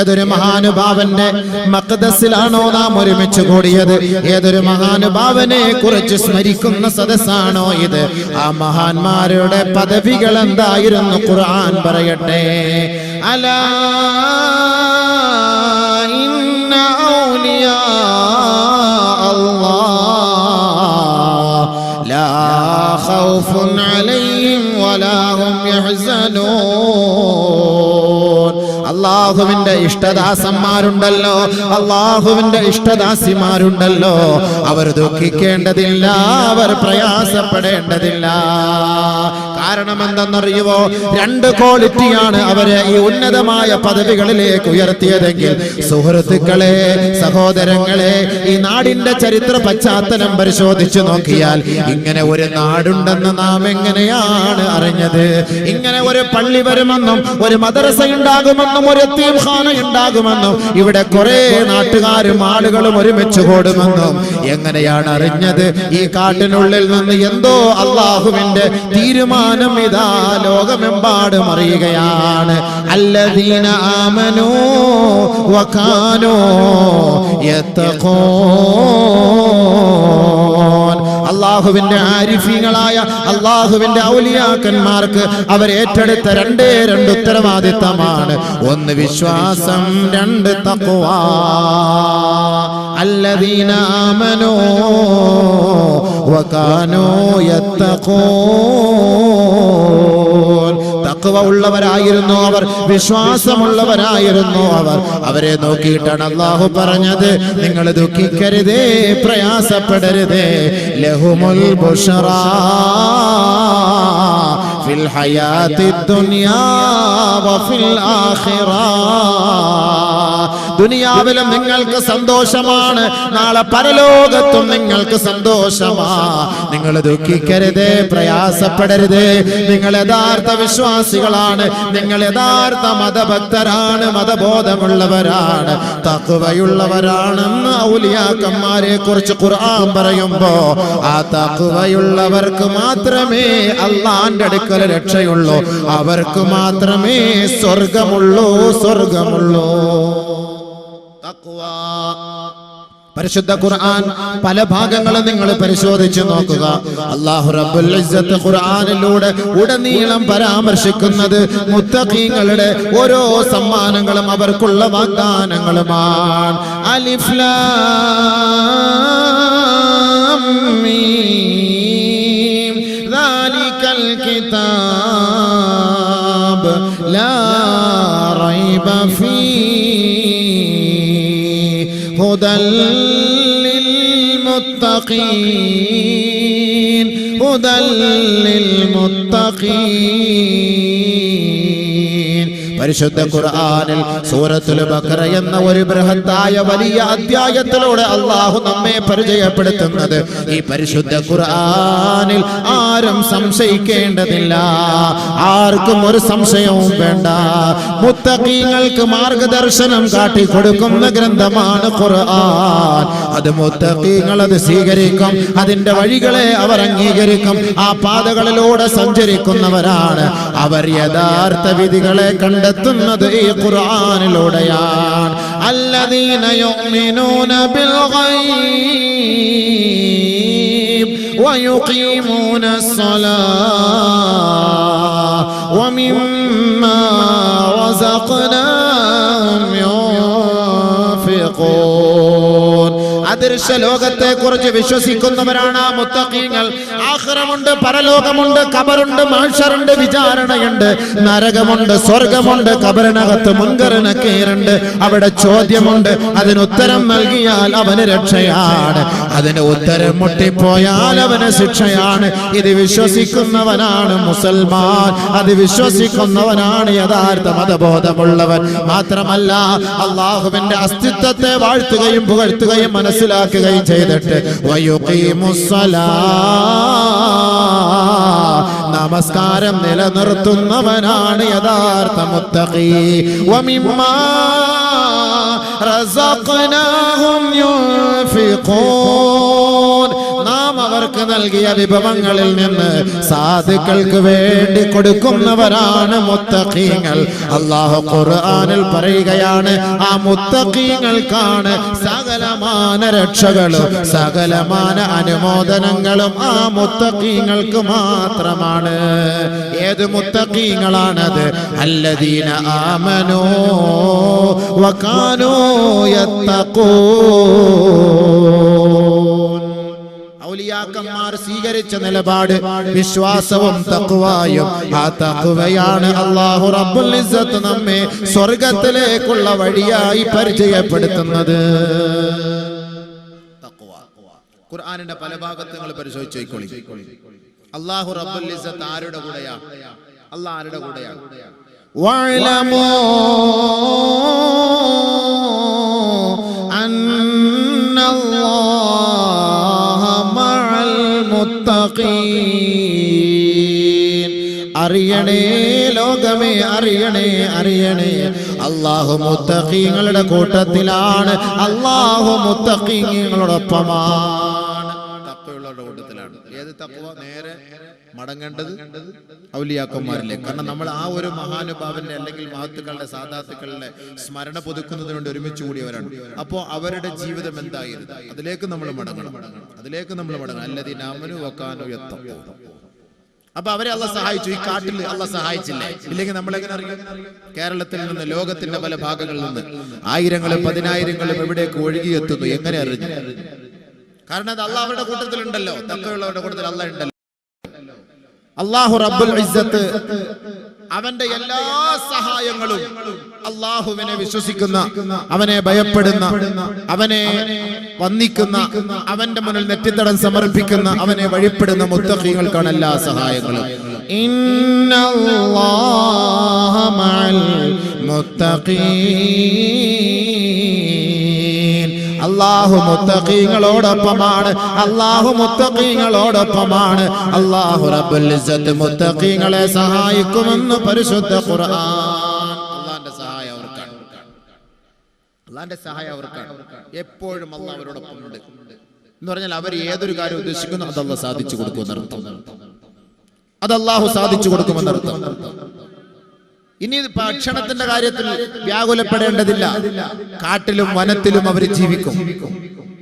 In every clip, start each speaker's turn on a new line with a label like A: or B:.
A: ഏതൊരു മഹാനുഭാവന്റെ മഖ്ദസിലാണോ നാം ഒരുമിച്ച് കൂടിയത്, ഏതൊരു മഹാനുഭാവനെ കുറിച്ച് സ്മരിക്കുന്ന സദസ്സാണോ ഇത്, ആ മഹാന്മാരുടെ പദവികൾ എന്തായിരുന്നു ഖുർആൻ പറയട്ടെ. അലാ ഇന്ന ഔലിയാ അല്ലാഹ് ലാ ഖൗഫുൻ അലൈഹിം വലാ ഹും യഹ്സനൂൻ. അള്ളാഹുവിന്റെ ഇഷ്ടദാസന്മാരുണ്ടല്ലോ, അള്ളാഹുവിന്റെ ഇഷ്ടദാസിമാരുണ്ടല്ലോ, അവർ ദുഃഖിക്കേണ്ടതില്ല, അവർ പ്രയാസപ്പെടേണ്ടതില്ല. കാരണം എന്തെന്നറിയുവോ? രണ്ട് ക്വാളിറ്റിയാണ് അവരെ ഈ ഉന്നതമായ പദവികളിലേക്ക് ഉയർത്തിയതെങ്കിൽ, സുഹൃത്തുക്കളെ, സഹോദരങ്ങളെ, ഈ നാടിന്റെ ചരിത്ര പശ്ചാത്തലം പരിശോധിച്ചു നോക്കിയാൽ ഇങ്ങനെ ഒരു നാടുണ്ടെന്ന് നാം എങ്ങനെയാണ് അറിഞ്ഞത്? ഇങ്ങനെ ഒരു പള്ളി വരുമെന്നും ഒരു മദ്രസ ഉണ്ടാകുമെന്നും ഒരു യതീംഖാന ഉണ്ടാകുമെന്നും ഇവിടെ കുറെ നാട്ടുകാരും ആളുകളും ഒരുമിച്ച് കൂടുമെന്നും എങ്ങനെയാണ് അറിഞ്ഞത്? ഈ കാട്ടിനുള്ളിൽ നിന്ന് എന്തോ അള്ളാഹുവിന്റെ തീരുമാനം ഇതാ ലോകമെമ്പാടും അറിയുകയാണ്. അല്ലദീന ആമനൂ വകാനൂ യത്തഖൂൻ. അള്ളാഹുവിന്റെ ആരിഫീങ്ങളായ അള്ളാഹുവിന്റെ ഔലിയാക്കന്മാർക്ക് അവർ ഏറ്റെടുത്ത രണ്ടേ രണ്ട് ഉത്തരവാദിത്തമാണ്. ഒന്ന് വിശ്വാസം, രണ്ട് തഖ്വ. അല്ലദീന ആമനൂ വകാനൂ യത്തഖൂൻ. തഖ്വ ഉള്ളവരായിരുന്നു അവർ, വിശ്വാസമുള്ളവരായിരുന്നു അവർ. അവരെ നോക്കിയിട്ടാണ് അല്ലാഹു പറഞ്ഞത്, നിങ്ങൾ ദുഃഖിക്കരുതേ, പ്രയാസപ്പെടരുതേ. ലഹുമുൽ ബുശ്റാ ഫിൽ ഹയാത്തി ദുനിയാ വഫിൽ ആഖിറ. ദുനിയാവിലും നിങ്ങൾക്ക് സന്തോഷമാണ്, നാളെ പരലോകത്തും നിങ്ങൾക്ക് സന്തോഷമാ. നിങ്ങൾ ദുഃഖിക്കരുതേ, പ്രയാസപ്പെടരുതേ. നിങ്ങൾ യഥാർത്ഥ വിശ്വാസികളാണ്, നിങ്ങൾ യഥാർത്ഥ മതഭക്തരാണ്, മതബോധമുള്ളവരാണ്, തഖ്വയുള്ളവരാണെന്ന് ഔലിയാക്കന്മാരെ കുറിച്ച് ഖുർആൻ പറയുമ്പോ ആ തഖ്വയുള്ളവർക്ക് മാത്രമേ അല്ലാഹുവിന്റെ അടുക്കൽ രക്ഷയുള്ളൂ, അവർക്ക് മാത്രമേ സ്വർഗമുള്ളൂ, സ്വർഗമുള്ളൂ. പരിശുദ്ധ ഖുർആൻ പല ഭാഗങ്ങളും നിങ്ങൾ പരിശോധിച്ചു നോക്കുക. അല്ലാഹു റബ്ബുൽ ഇസ്സത്ത് ഖുർആനിലൂടെ ഉടനീളം പരാമർശിക്കുന്നത് മുത്തഖീങ്ങളുടെ ഓരോ സമ്മാനങ്ങളും അവർക്കുള്ള വാഗ്ദാനങ്ങളുമാണ്. അലിഫ് ലാം മീം ദാലികൽ കിതാബ് ലാ റൈബ ഫീഹി هدى للمتقين هدى للمتقين. പരിശുദ്ധ ഖുർആനിൽ സൂറത്തുൽ ബഖറ എന്ന ഒരു ബൃഹത്തായ വലിയ അധ്യായത്തിലൂടെ അല്ലാഹു നമ്മെ പരിചയപ്പെടുത്തുന്നത്, ഈ പരിശുദ്ധ ഖുർആനിൽ ആരും സംശയിക്കേണ്ടതില്ല, ആർക്കും ഒരു സംശയവും വേണ്ട. മുത്തഖീങ്ങൾക്ക് മാർഗദർശനം കാട്ടിക്കൊടുക്കുന്ന ഗ്രന്ഥമാണ് ഖുർആൻ. അത് മുത്തഖീങ്ങൾ അത് സ്വീകരിക്കും, അതിന്റെ വഴികളെ അവർ അംഗീകരിക്കും, ആ പാതകളിലൂടെ സഞ്ചരിക്കുന്നവരാണ് അവർ. യഥാർത്ഥ വിധികളെ കണ്ടെത്തുന്നത് ഈ ഖുർആനിലൂടെയാണ്. അല്ലദീന യുഅ്മിനൂന ബിൽ ഗൈബ് വയുഖീമൂന الصلاة വമിമ്മാ റസഖ്നാഹും യുൻഫിഖൂൻ. അദൃശ്യ ലോകത്തെ കുറിച്ച് വിശ്വസിക്കുന്നവരാണ് ആ മുത്തഖീങ്ങൾ. ആഖിറമുണ്ട്, പരലോകമുണ്ട്, ഖബറുണ്ട്, മഹ്ശറുണ്ട്, വിചാരണയുണ്ട്, നരകമുണ്ട്, സ്വർഗമുണ്ട്, ഖബറിനകത്ത് മുൻകർ നക്കീറുണ്ട്. അവിടെ ചോദ്യമുണ്ട്, അതിന് ഉത്തരം നൽകിയാൽ അവന് രക്ഷയാണ്, അതിന് ഉത്തരം മുട്ടിപ്പോയാൽ അവന് ശിക്ഷയാണ്. ഇത് വിശ്വസിക്കുന്നവനാണ് മുസൽമാൻ, അത് വിശ്വസിക്കുന്നവനാണ് യഥാർത്ഥ മതബോധമുള്ളവൻ. മാത്രമല്ല അള്ളാഹുവിന്റെ അസ്തിത്വത്തെ വാഴ്ത്തുകയും പുകഴ്ത്തുകയും മനസ്സിലാക്കുകയും ചെയ്തിട്ട് നമസ്കാരം നിലനിർത്തുന്നവനാണ് യഥാർത്ഥ മുത്തഖി. വമിമ്മാ റസഖ്നാഹും യുൻഫിഖൂൻ. നാം അവർക്ക് അവർക്ക് നൽകിയ വിഭവങ്ങളിൽ നിന്ന് സാധുക്കൾക്ക് വേണ്ടി കൊടുക്കുന്നവരാണ് മുത്തഖീങ്ങൾ. അല്ലാഹു ഖുർആനിൽ പറയുകയാണ്, ആ മുത്തഖീങ്ങൾക്കാണ് സകലമാന രക്ഷകളും സകലമാന അനുമോദനങ്ങളും ആ മുത്തഖീങ്ങൾക്ക് മാത്രമാണ്. ഏത് മുത്തഖീങ്ങളാണത്? അല്ലദീന ആമനൂ വകാനൂ യത്തഖൂൻ. ഔലിയാക്കന്മാർ സ്വീകരിച്ച നിലപാട് വിശ്വാസവും തഖ്വയും. ആ തഖ്വയാണ് അല്ലാഹു റബ്ബുൽ ഇസ്സത്ത് നമ്മെ സ്വർഗ്ഗത്തിലേക്കുള്ള വഴിയായി പരിചയപ്പെടുത്തുന്നത്. തഖ്വ ഖുർആനിന്റെ പല ഭാഗത്ത് നിങ്ങൾ പരിശോധിച്ച് നോക്കിക്കോളി. അല്ലാഹു റബ്ബുൽ ഇസ്സത്ത് ആരുടെ കൂടെയാണ്? അല്ലാഹു ആരുടെ കൂടെയാണ്? വഅലമൂ അന്നല്ലാഹ മഅൽ മുത്തഖീൻ. അറിയണേ ലോകമേ, അറിയണേ അറിയണേ, അല്ലാഹു മുത്തഖീങ്ങളുടെ കൂട്ടത്തിലാണ്. അല്ലാഹു മുത്തഖീങ്ങളോടൊപ്പമാണ്, തഖ്വയുടെ കൂട്ടത്തിലാണ്. ഏത് തഖ്വ? നേരെ മടങ്ങേണ്ടത് ഔലിയാക്കന്മാരിലേക്ക്. കാരണം നമ്മൾ ആ ഒരു മഹാനുഭാവന്റെ അല്ലെങ്കിൽ മഹത്തുക്കളുടെ സാദാത്തുക്കളുടെ സ്മരണ പുതുക്കുന്നതിന് വേണ്ടി ഒരുമിച്ച് കൂടിയവരാണ്. അപ്പോൾ അവരുടെ ജീവിതം എന്തായിരുന്നു? അതിലേക്ക് നമ്മൾ മടങ്ങണം, അതിലേക്ക് നമ്മൾ മടങ്ങണം. അല്ലദീന ആമനൂ വകാനൂ യത്തഖൂൻ. അപ്പൊ അവരെ അള്ളാഹ് സഹായിച്ചു. ഈ കാട്ടിൽ അള്ളാഹ് സഹായിച്ചില്ലേ? ഇല്ലെങ്കിൽ നമ്മളെങ്ങനെ അറിയാം? കേരളത്തിൽ നിന്ന്, ലോകത്തിന്റെ പല ഭാഗങ്ങളിൽ നിന്ന് ആയിരങ്ങളും പതിനായിരങ്ങളും എവിടേക്ക് ഒഴുകിയെത്തുന്നു. എങ്ങനെ അറിഞ്ഞു? കാരണം അത് അള്ളാഹ് അവരുടെ കൂട്ടത്തിലുണ്ടല്ലോ, തഖ്വയുള്ളവരുടെ കൂട്ടത്തിൽ അള്ളാഹ് ഉണ്ടല്ലോ. അല്ലാഹു റബ്ബുൽ ഇസ്സത്ത് അവന്റെ എല്ലാ സഹായങ്ങളും അല്ലാഹുവിനെ വിശ്വസിക്കുന്ന, അവനെ ഭയപ്പെടുന്ന, അവനെ വന്ദിക്കുന്ന, അവന്റെ മുന്നിൽ നെറ്റിത്തടം സമർപ്പിക്കുന്ന, അവനെ വഴിപ്പെടുന്ന മുത്തഖീങ്ങൾക്കാണ് എല്ലാ സഹായങ്ങളും. ഇന്നല്ലാഹ മഅൽ മുത്തഖീൻ. അല്ലാഹു മുത്തഖീങ്ങളോടൊപ്പമാണ്, അല്ലാഹു മുത്തഖീങ്ങളോടൊപ്പമാണ്. അല്ലാഹു റബ്ബുൽ ഇസ്സത്ത് മുത്തഖീങ്ങളെ സഹായിക്കുമെന്ന് പരിശുദ്ധ ഖുർആൻ. അല്ലാഹുവിന്റെ സഹായം അവർക്കാണ്, അല്ലാഹുവിന്റെ സഹായം അവർക്കാണ്. എപ്പോഴും അല്ലാഹു അവരോടൊപ്പം ഉണ്ട് എന്ന് പറഞ്ഞാൽ അവർ ഏതൊരു കാര്യം ഉദ്ദേശിക്കുന്നു അത് അല്ലാഹു സാധിച്ചു കൊടുക്കുമെന്നർത്ഥം. അത് അല്ലാഹു സാധിച്ചു കൊടുക്കുമെന്നർത്ഥം. ഇനി ഭക്ഷണത്തിന്റെ കാര്യത്തിൽ വ്യാകുലപ്പെടേണ്ടതില്ല. കാട്ടിലും വനത്തിലും അവർ ജീവിക്കും.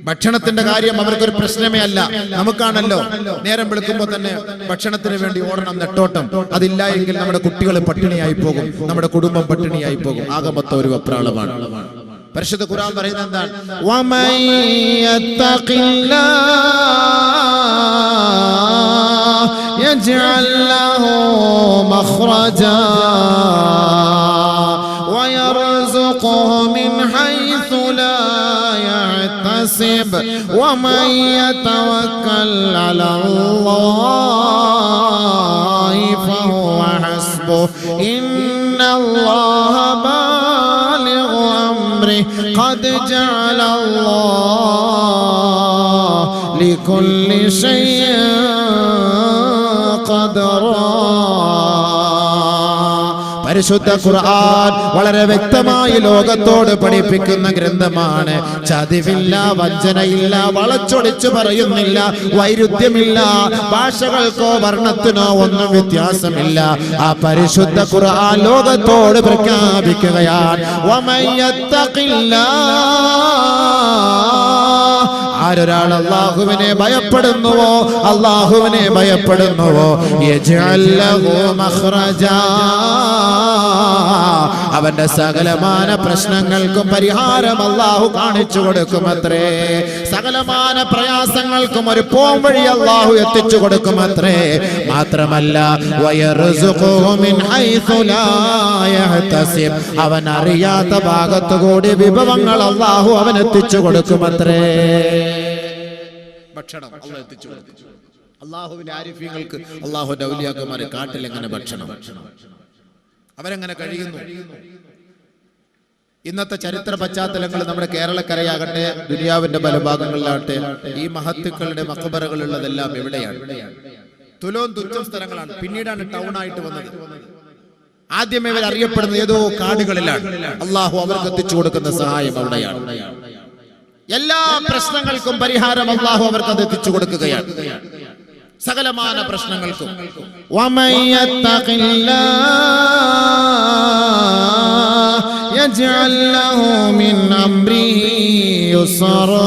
A: ഭക്ഷണത്തിന്റെ കാര്യം അവർക്കൊരു പ്രശ്നമേ അല്ല. നമുക്കാണല്ലോ നേരം വെളുക്കുമ്പോൾ തന്നെ ഭക്ഷണത്തിന് വേണ്ടി ഓടണം, നെട്ടോട്ടം. അതില്ല എങ്കിൽ നമ്മുടെ കുട്ടികൾ പട്ടിണിയായി പോകും, നമ്മുടെ കുടുംബം പട്ടിണിയായി പോകും. ആകെ മൊത്തം ഒരു വെപ്രാളമാണ്. പരിശുദ്ധ ഖുർആൻ പറയുന്നത് എന്താണ്? വമൻ യത്തഖില്ലാഹ് യജ്അൽ ലഹു മഖ്റജാ വയർസുഖുഹു മിൻ ഹൈസു ലാ യഹ്തസിബ് വമൻ യതവക്കൽ അലല്ലാഹി ഫഹുവ ഹസ്ബുഹു ഇന്നല്ലാഹ ബാലിഗു അംരിഹി ഖദ് ജഅല അല്ലാഹു ലികുല്ലി ശൈഇൻ ഖദറാ. പരിശുദ്ധ ഖുർആൻ വളരെ വ്യക്തമായി ലോകത്തോട് പഠിപ്പിക്കുന്ന ഗ്രന്ഥമാണ്. ചതിവില്ല, വഞ്ചനയില്ല, വളച്ചൊടിച്ചു പറയുന്നില്ല, വൈരുദ്ധ്യമില്ല, ഭാഷകൾക്കോ വർണ്ണത്തിനോ ഒന്നും വ്യത്യാസമില്ല. ആ പരിശുദ്ധ ഖുർആൻ ലോകത്തോട് പ്രഖ്യാപിക്കുകയാണ്, വമൻ യത്തഖില്ലാഹ്. ആരൊരാൾ അല്ലാഹുവിനെ ഭയപ്പെടുന്നുവോ, അല്ലാഹുവിനെ ഭയപ്പെടുന്നുവോ, യജ്അൽ ലഹു മഖ്റജാ. അവന്റെ സകലമാന പ്രശ്നങ്ങൾക്കും പരിഹാരം അല്ലാഹു കാണിച്ചു കൊടുക്കുമത്രേ. സകലമാന പ്രയാസങ്ങൾക്കും ഒരു പോംവഴി അല്ലാഹു എത്തിച്ചു കൊടുക്കുമത്രേ. മാത്രമല്ല വയർസുഖുഹു മിൻ ഹൈസു ലാ യഹ്തസിബ്. അവൻ അറിയാത്ത ഭാഗത്തുകൂടി വിഭവങ്ങൾ അല്ലാഹു അവൻ എത്തിച്ചു കൊടുക്കുമത്രേ. ഭക്ഷണം അല്ലാഹു എത്തിച്ചു കൊടുക്കും. അല്ലാഹുവിന്റെ ആരിഫീങ്ങൾക്ക്, അല്ലാഹുവിന്റെ ഔലിയാക്കന്മാരെ കാട്ടിൽ എങ്ങനെ ഭക്ഷണം, അവരെങ്ങനെ കഴിയുന്നു? ഇന്നത്തെ ചരിത്ര പശ്ചാത്തലങ്ങൾ നമ്മുടെ കേരളക്കരയാകട്ടെ, ദുനിയാവിന്റെ പല ഭാഗങ്ങളിലാകട്ടെ, ഈ മഹത്തുക്കളുടെ മഖബറകളുള്ളതെല്ലാം എവിടെയാണ്? തുലോം തുച്ഛം സ്ഥലങ്ങളാണ്. പിന്നീടാണ് ടൗൺ ആയിട്ട് വന്നത്. ആദ്യമേ ഇവർ അറിയപ്പെടുന്നത് ഏതോ കാടുകളിലാണ്. അല്ലാഹു അവർക്ക് എത്തിച്ചു കൊടുക്കുന്ന സഹായം അവിടെയാണ്. എല്ലാ പ്രശ്നങ്ങൾക്കും പരിഹാരം അല്ലാഹു അവർക്ക് അത് എത്തിച്ചു കൊടുക്കുകയാണ്. സകലമാന പ്രശ്നങ്ങൾക്കും.
B: വമൻ യത്തഖില്ലാഹ യജ്അൽ ലഹു മിൻ അംരിഹി യുസ്റാ.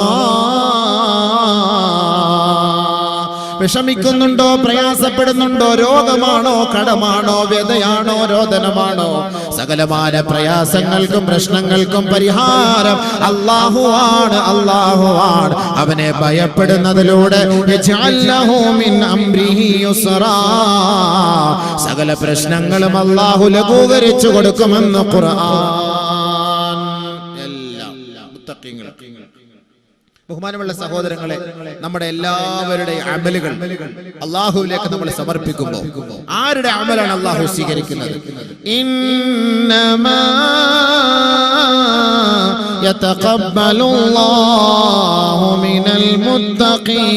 B: വിഷമിക്കുന്നുണ്ടോ, പ്രയാസപ്പെടുന്നുണ്ടോ, രോഗമാണോ, കടമാണോ, വ്യതയാണോ, രോദനമാണോ, സകലമായ പ്രയാസങ്ങൾക്കും പ്രശ്നങ്ങൾക്കും പരിഹാരം അല്ലാഹുവാണ്. അല്ലാഹുവാണ്. അവനെ ഭയപ്പെടുന്നതിലൂടെ സകല പ്രശ്നങ്ങളും അല്ലാഹു ലഘൂകരിച്ചു കൊടുക്കുമെന്ന് ഖുർആൻ.
A: എല്ലാം മുത്തഖീങ്ങൾ. ബഹുമാനമുള്ള സഹോദരങ്ങളെ, നമ്മുടെ എല്ലാവരുടെയും അമലുകൾ അല്ലാഹുവിലേക്ക് നമ്മൾ സമർപ്പിക്കുമ്പോൾ ആരുടെ അമലാണ് അല്ലാഹു സ്വീകരിക്കുന്നത്?
B: ഇന്നമാ യതഖബ്ബലുല്ലാഹു മിനൽ മുത്തഖീൻ.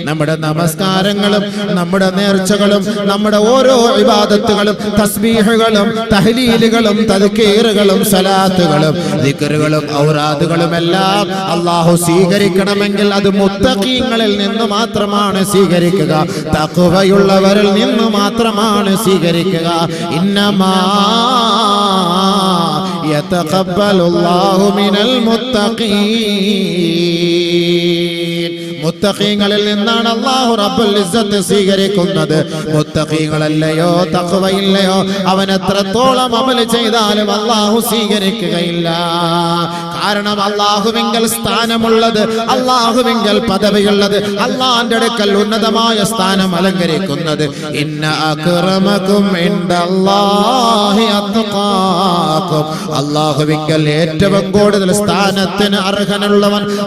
B: നമ്മുടെ നമസ്കാരങ്ങളും നമ്മുടെ നേർച്ചകളും നമ്മുടെ ഓരോ ഇബാദത്തുകളും തസ്ബീഹുകളും തഹ്ലീലുകളും തദ്കീറുകളും സലാത്തുകളും ദിക്റുകളും ഔറാദുകളും എല്ലാം അല്ലാഹു സ്വീകരിക്കണമെങ്കിൽ അത് മുത്തഖീങ്ങളിൽ നിന്ന് മാത്രമാണ് സ്വീകരിക്കുക, തഖ്വയുള്ളവരിൽ നിന്ന് മാത്രമാണ് സ്വീകരിക്കുക. ഇന്നമാ യതഖബ്ബലുല്ലാഹു മിനൽ മുത്തഖീൻ. മുത്തഖീങ്ങളിൽ നിന്നാണ് അല്ലാഹു റബ്ബുൽ ഇസ്സത്ത് സ്വീകരിക്കുന്നത്. മുത്തഖീങ്ങളല്ലയോ, തഖ്വയില്ലയോ, അവൻ എത്രത്തോളം അമൽ ചെയ്താലും അല്ലാഹു സ്വീകരിക്കുകയില്ല. കാരണം അല്ലാഹുവിങ്കൽ സ്ഥാനമുള്ളത്, അല്ലാഹുവിങ്കൽ പദവിയുള്ളത്, അല്ലാഹുവിന്റെ അടുക്കൽ ഉന്നതമായ സ്ഥാനം അലങ്കരിക്കുന്നത് ഇന്ന അക്രമകും ഇൻദല്ലാഹി അത്ഖാകും. അല്ലാഹുവിങ്കൽ ഏറ്റവും കൂടുതൽ സ്ഥാനത്തിന്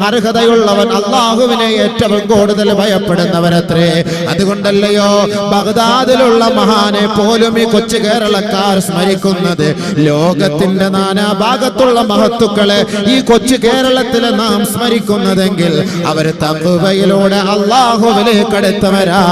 B: അർഹതയുള്ളവൻ അല്ലാഹുവിനെ ഏറ്റവും കൂടുതൽ ഭയപ്പെടുന്നവരത്രേ. അതുകൊണ്ടല്ലയോ ബഗ്ദാദിലുള്ള മഹാനെ പോലും ഈ കൊച്ചു കേരളക്കാർ സ്മരിക്കുന്നത്. ലോകത്തിന്റെ നാനാഭാഗത്തുള്ള മഹത്തുക്കളെ ഈ കൊച്ചു കേരളത്തിലെ നാം സ്മരിക്കുന്നതെങ്കിൽ അവർ തഖ്വയിലൂടെ അല്ലാഹുവിലേക്ക് അടുത്തവരാ.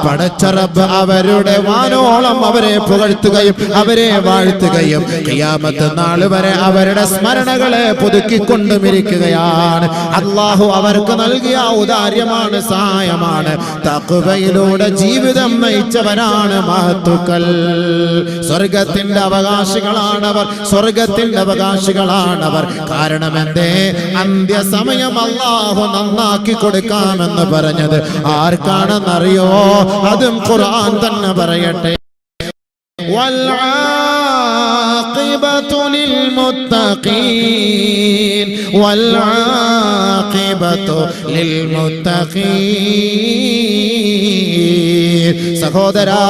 B: പടച്ച റബ്ബ് അവരുടെ വാനോളം അവരെ പുകഴ്ത്തുകയും അവരെ വാഴ്ത്തുകയും ഖിയാമത്ത് നാൾ വരെ അവരുടെ സ്മരണകളെ പുതുക്കിക്കൊണ്ടുമിരിക്കുകയാണ്. അല്ലാഹു അവർക്ക് നൽകിയ ഔദാര്യമാണ്, സഹായമാണ്. തഖ്വയിലൂടെ ജീവിതം നയിച്ചവരാണ് മഹത്തുക്കൾ. സ്വർഗത്തിന്റെ അവകാശികളാണവർ, സ്വർഗത്തിന്റെ അവകാശികളാണവർ. കാരണം എന്തേ? അന്ത്യസമയം അല്ലാഹു നന്നാക്കി കൊടുക്കാമെന്ന് പറഞ്ഞത് ആർക്കാണെന്നറിയോ? അതും ഖുർആൻ തന്നെ പറയട്ടെ. والعاقبة للمتقين والعاقبة للمتقين. സഹോദരാ,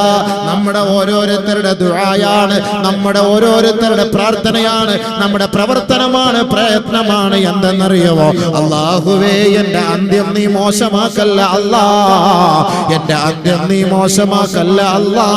B: നമ്മുടെ ഓരോരുത്തരുടെ ദുആയാണ്, നമ്മുടെ ഓരോരുത്തരുടെ പ്രാർത്ഥനയാണ്, നമ്മുടെ പ്രവർത്തനമാണ്, പ്രയത്നമാണ്. എന്തെന്നറിയുമോ? അല്ലാഹുവേ, എന്റെ അന്ത്യം നീ മോശമാക്കല്ല അല്ലാ, എന്റെ അന്ത്യം നീ മോശമാക്കല്ല അല്ലാ.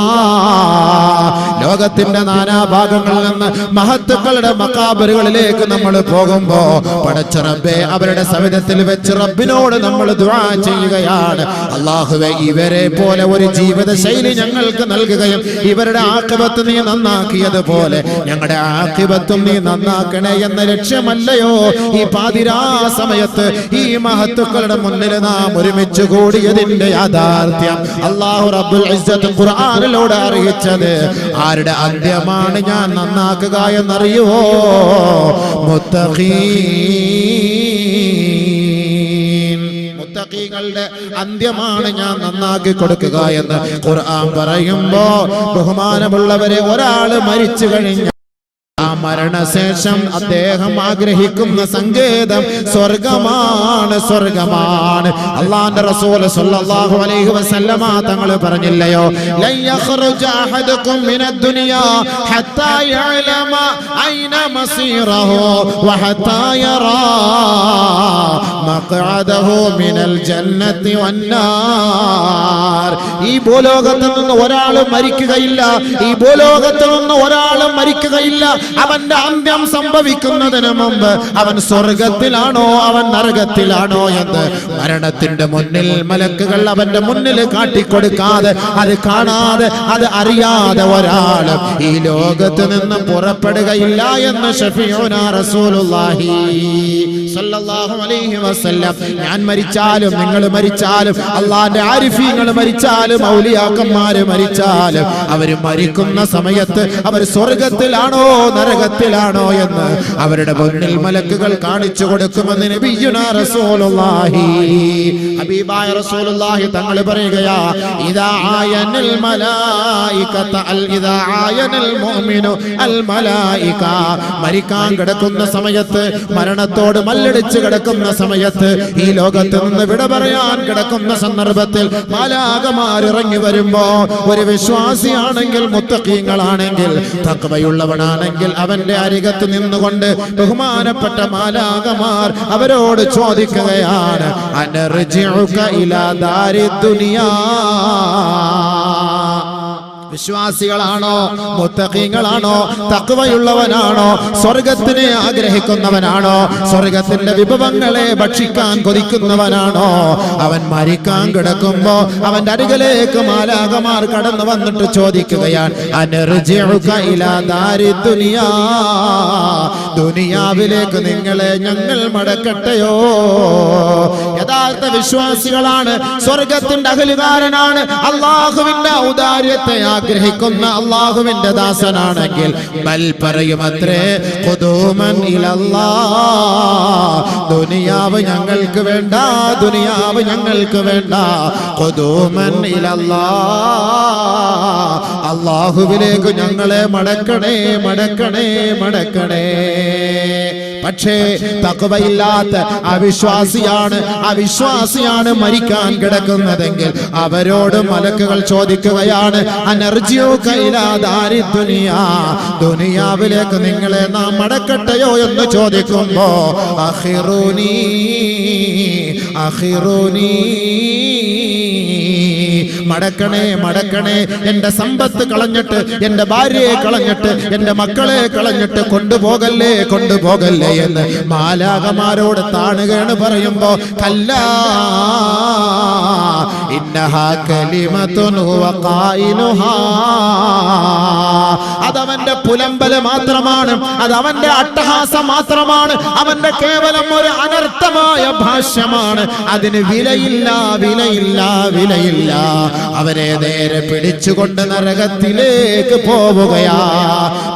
B: ലോകത്തിന്റെ നാനാഭാഗങ്ങളിൽ നിന്ന് മഹത്തുക്കളുടെ മഖാബറുകളിലേക്ക് നമ്മൾ പോകുമ്പോ പടച്ച റബ്ബേ, അവരുടെ സവിധത്തിൽ വെച്ച് റബ്ബിനോട് നമ്മൾ ദുആ ചെയ്യുകയാണ്. അല്ലാഹുവേ, ഇവരെ പോലെ ഒരു ജീവിത ശൈലി ഞങ്ങൾക്ക് നൽകുകയും ഇവരുടെ ആഖിബത്ത് നീ നന്നാക്കിയതുപോലെ ഞങ്ങളുടെ ആഖിബത്തും നീ നന്നാക്കണേ എന്ന ലക്ഷ്യമല്ലയോ ഈ പാതിരാ സമയത്ത് ഈ മഹത്തുക്കളുടെ മുന്നിൽ നാം ഒരുമിച്ച് കൂടിയതിന്റെ യാഥാർത്ഥ്യം അല്ലാഹു റബ്ബുൽ ഇസ്സത്ത് ഖുർആനിലൂടെ അറിയിച്ചത്. ആരുടെ അന്ത്യമാണ് ഞാൻ നന്നാക്കുക എന്നറിയുവോ? മുത്തഖീങ്ങളുടെ അന്ത്യമാണ് ഞാൻ നന്നാക്കി കൊടുക്കുക എന്ന് ഖുർആൻ പറയുമ്പോ, ബഹുമാനമുള്ളവരെ, ഒരാൾ മരിച്ചു കഴിഞ്ഞ ആ മരണശേഷം അദ്ദേഹം ആഗ്രഹിക്കുന്ന സങ്കേതം സ്വർഗമാണ്, സ്വർഗമാണ്. അല്ലാഹുവിന്റെ റസൂൽ സ്വല്ലല്ലാഹു അലൈഹി വസല്ലമ തങ്ങൾ പറഞ്ഞില്ലയോ, ലൻ യഖ്റുജ അഹദുകും മിനദ് ദുനിയാ ഹത്താ യഅലമ ഐന മസീറഹു വഹത്താ യറാ മഖഅദഹു മിനൽ ജന്നത്തി വന്നാർ. ഈ ഭൂലോകത്തിൽ നിന്ന് ഒരാൾ മരിക്കുകയില്ല, ഈ ഭൂലോകത്തിൽ നിന്ന് ഒരാൾ മരിക്കുകയില്ല. അവന്റെ അന്ത്യം സംഭവിക്കുന്നതിന് മുമ്പ് അവൻ സ്വർഗത്തിലാണോ അവൻ നരകത്തിലാണോ എന്ന് മരണത്തിന്റെ മുന്നിൽ മലക്കുകൾ അവന്റെ മുന്നിൽ കാട്ടിക്കൊടുക്കാതെ, അത് കാണാതെ, അത് അറിയാതെ ഒരാളും ഈ ലോകത്ത് നിന്ന് പുറപ്പെടുകയില്ല എന്ന് ഷഫീഉനാ റസൂലുള്ളാഹി സ്വല്ലല്ലാഹു അലൈഹി വസല്ലം. ഞാൻ മരിച്ചാലും നിങ്ങൾ മരിച്ചാലും അല്ലാഹുവിന്റെ ആരിഫീങ്ങൾ മരിച്ചാലും ഔലിയാക്കന്മാര് മരിച്ചാലും അവർ മരിക്കുന്ന സമയത്ത് അവർ സ്വർഗ്ഗത്തിലാണോ നരകത്തിലാണോ എന്ന് അവരുടെ മുന്നിൽ മലക്കുകൾ കാണിച്ചു കൊടുക്കുമെന്ന് നബിയുനാ റസൂലുള്ളാഹി ഹബീബായ റസൂലുള്ളാഹി തങ്ങൾ പറയുകയാ, ഇദാ ആയനൽ മലായികത ഇദാ ആയനൽ മുഅ്മിനു അൽ മലായിക. മരിക്കാൻ കിടക്കുന്ന സമയത്ത്, മരണത്തോട് മല്ലടിച്ച് കിടക്കുന്ന സമയത്ത്, ഈ ലോകത്ത് നിന്ന് വിട പറയാൻ കിടക്കുന്ന സന്ദർഭത്തിൽ മാലാഖമാർ ഇറങ്ങി വരുമ്പോ ഒരു വിശ്വാസിയാണെങ്കിൽ, മുത്തഖീങ്ങളാണെങ്കിൽ, തഖ്വയുള്ളവനാണെങ്കിൽ അവന്റെ അരികത്ത് നിന്നുകൊണ്ട് ബഹുമാനപ്പെട്ട മാലാഖമാർ അവരോട് ചോദിക്കുകയാണ്, അനർജിഉക ഇലാ ദാരി ദുനിയാ. വിശ്വാസികളാണോ, മുത്തഖീങ്ങളാണോ, തഖ്വയുള്ളവനാണോ, സ്വർഗത്തിനെ ആഗ്രഹിക്കുന്നവനാണോ, സ്വർഗത്തിന്റെ വിഭവങ്ങളെ ഭക്ഷിക്കാൻ കൊതിക്കുന്നവനാണോ, അവൻ മരിക്കാൻ കിടക്കുമ്പോ അവന്റെ അരികിലേക്ക് മാലാഖമാർ കടന്നു വന്നിട്ട് ചോദിക്കുകയാണ്, അനർജിഉക ഇലാ ദാരി ദുനിയാ. ദുനിയാവിലേക്ക് നിങ്ങളെ ഞങ്ങൾ മടക്കട്ടെയോ? യഥാർത്ഥ വിശ്വാസികളാണ്, സ്വർഗത്തിന്റെ അഹലുകാരനാണ്, അല്ലാഹുവിന്റെ ഔദാര്യത്തെ ആഗ്രഹിക്കുന്ന അല്ലാഹുവിന്റെ ദാസനാണെങ്കിൽ ബൽ പറയുമത്രേ, ഖുദൂമൻ ഇലല്ലാഹ്. ദുനിയാവ് ഞങ്ങൾക്ക് വേണ്ട, ദുനിയാവ് ഞങ്ങൾക്ക് വേണ്ട. ഖുദൂമൻ ഇലല്ലാഹ്. അല്ലാഹുവിലേക്ക് ഞങ്ങളെ മടക്കണേ, മടക്കണേ, മടക്കണേ. പക്ഷേ തഖ്വയില്ലാത്ത അവിശ്വാസിയാണ് മരിക്കാൻ കിടക്കുന്നതെങ്കിൽ അവരോട് മലക്കുകൾ ചോദിക്കുകയാണ്, അനർജിഉക ഇലാ ദാരി ദുനിയാ. ദുനിയാവിലേക്ക് നിങ്ങളെ നാം മടക്കട്ടെയോ എന്ന് ചോദിക്കുമ്പോ അഖിറൂനി അഖിറൂനി, മടക്കണേ, മടക്കണേ. എന്റെ സമ്പത്ത് കളഞ്ഞിട്ട്, എന്റെ ഭാര്യയെ കളഞ്ഞിട്ട്, എന്റെ മക്കളെ കളഞ്ഞിട്ട് കൊണ്ടുപോകല്ലേ, കൊണ്ടുപോകല്ലേ എന്ന് മാലാഖമാരോട് താണുകയാണ് പറയുമ്പോ, കല്ലാ ഇന്നഹാ കലിമത്തുൻ ഹുവ ഖായിലുഹാ. അതവന്റെ പുലമ്പല് മാത്രമാണ്, അതവന്റെ അട്ടഹാസം മാത്രമാണ്, അവന്റെ കേവലം ഒരു അനർത്ഥമായ ഭാഷ്യമാണ്. അതിന് വിലയില്ല, വിലയില്ല, വിലയില്ല. അവരെ നേരെ പിടിച്ചുകൊണ്ട് നരകത്തിലേക്ക് പോവുകയാ.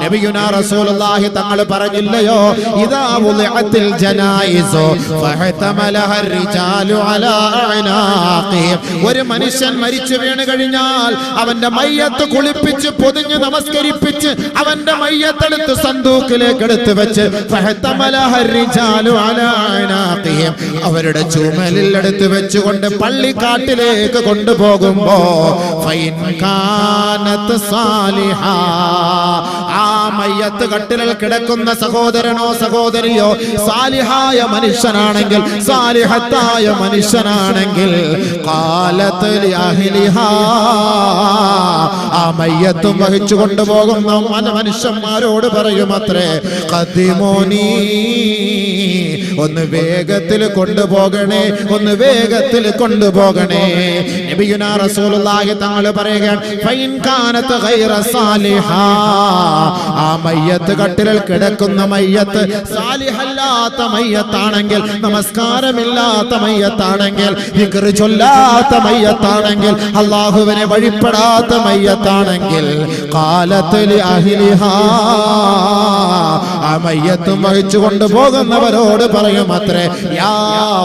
B: നബിയുനാ റസൂലുള്ളാഹി തങ്ങൾ പറഞ്ഞില്ലയോ, ഇദാ വുളിഅത്തിൽ ജനായിസു ഫഹതമലഹ റിജാലു അലാ അനാഖിഹിം. ഒരു മനുഷ്യൻ മരിച്ചു വീണ് കഴിഞ്ഞാൽ അവന്റെ മയ്യത്ത് കുളിപ്പിച്ച് പൊതിഞ്ഞ് നമസ്കരിപ്പിച്ച് അവന്റെ മയ്യത്തെടുത്ത് സന്തൂക്കിലേക്ക് എടുത്ത് വെച്ച് ഫഹതമലഹ റിജാലു അലാ അനാഖിഹിം, അവരുടെ ചുമലിൽ എടുത്ത് വെച്ചുകൊണ്ട് പള്ളിക്കാട്ടിലേക്ക് കൊണ്ടുപോകുമ്പോ ഫൈൻ കാനത് സാലിഹാ, ആ മയ്യത്ത് കട്ടിലിൽ കിടക്കുന്ന സഹോദരനോ സഹോദരിയോ സാലിഹായ മനുഷ്യനാണെങ്കിൽ, സാലിഹത്തായ മനുഷ്യനാണെങ്കിൽ, ഖാലത് ലിഅഹ്ലിഹാ, ആ മയ്യത്തും വഹിച്ചു കൊണ്ടുപോകുന്ന മനുഷ്യന്മാരോട് പറയുമത്രേ, ഖദിമോനി, ഒന്ന് വേഗത്തിൽ കൊണ്ടുപോകണേ, ഒന്ന് വേഗത്തിൽ കൊണ്ടുപോകണേ. നബിയുനാ റസൂലുള്ളാഹി തങ്ങൾ പറയുകയാണ്, ഫൈൻ കാനത് ഗൈറ സാലിഹാ, ആ മയ്യത്ത് കട്ടിലിൽ കിടക്കുന്ന മയ്യത്ത് സാലിഹല്ലാത്ത മയ്യത്താണെങ്കിൽ, നമസ്കാരമില്ലാത്ത മയ്യത്താണെങ്കിൽ, ദിക്ർ ചൊല്ലാത്ത മയ്യത്താണെങ്കിൽ, അല്ലാഹുവിനെ വഴിപ്പെടാത്ത മയ്യത്താണെങ്കിൽ, ഖാലത് ലിഅഹ്ലിഹാ, ആ മയ്യത്തും വഹിച്ചു കൊണ്ടുപോകുന്നവരോട് പറയുമത്രേ, യാ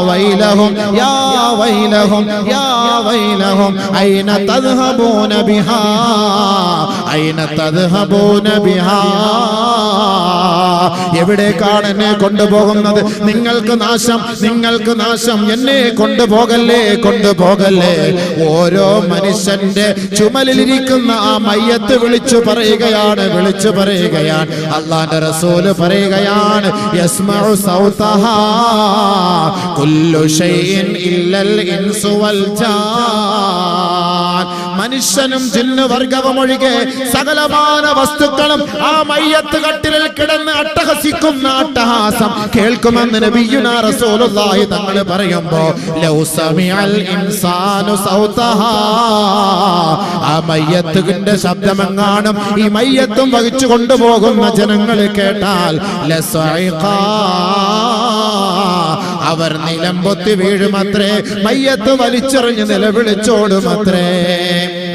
B: വൈലഹും, യാ വൈലഹും, യാ വൈലഹും, ഐന തദ്ഹബൂന ബിഹാ, ഐന തദ്ഹബൂന ബിഹാ. എവിടേക്കാണ് എന്നെ കൊണ്ടുപോകുന്നത്? നിങ്ങൾക്ക് നാശം, നിങ്ങൾക്ക് നാശം, എന്നെ കൊണ്ടുപോകല്ലേ, കൊണ്ടുപോകല്ലേ. ഓരോ മനുഷ്യന്റെ ചുമലിലിരിക്കുന്ന ആ മയ്യത്ത് വിളിച്ചു പറയുകയാണ്, വിളിച്ചു പറയുകയാണ്. അല്ലാഹുവിന്റെ റസൂല് പറയുകയാണ്, യസ്മഉ സൗതഹാ കുല്ലു ഷൈഇൻ ഇല്ലൽ ഇൻസു വൽ ജാൻ. മനുഷ്യനും ജിന്നു വർഗവും ഒഴികെ സകലമാന വസ്തുക്കളും ആ മയ്യത്ത് കട്ടിലിൽ കിടന്ന് അട്ടഹസി തർക്കിക്കുന്ന അട്ടഹാസം കേൾക്കുമെന്ന് നബിയുനാ റസൂലുള്ളാഹി തങ്ങൾ പറയുമ്പോ ലൗ സമിഅൽ ഇൻസാനു സൗതഹാ, ആ മയ്യത്തിന്റെ ശബ്ദമെങ്ങാനും ഈ മയ്യത്തും വഹിച്ചു കൊണ്ടുപോകുന്ന ജനങ്ങൾ കേട്ടാൽ ലസഇഖാ, അവർ നിലംപൊത്തി വീഴുമത്രേ, മയ്യത്ത് വലിച്ചെറിഞ്ഞ് നിലവിളിച്ചോടുമത്രേ.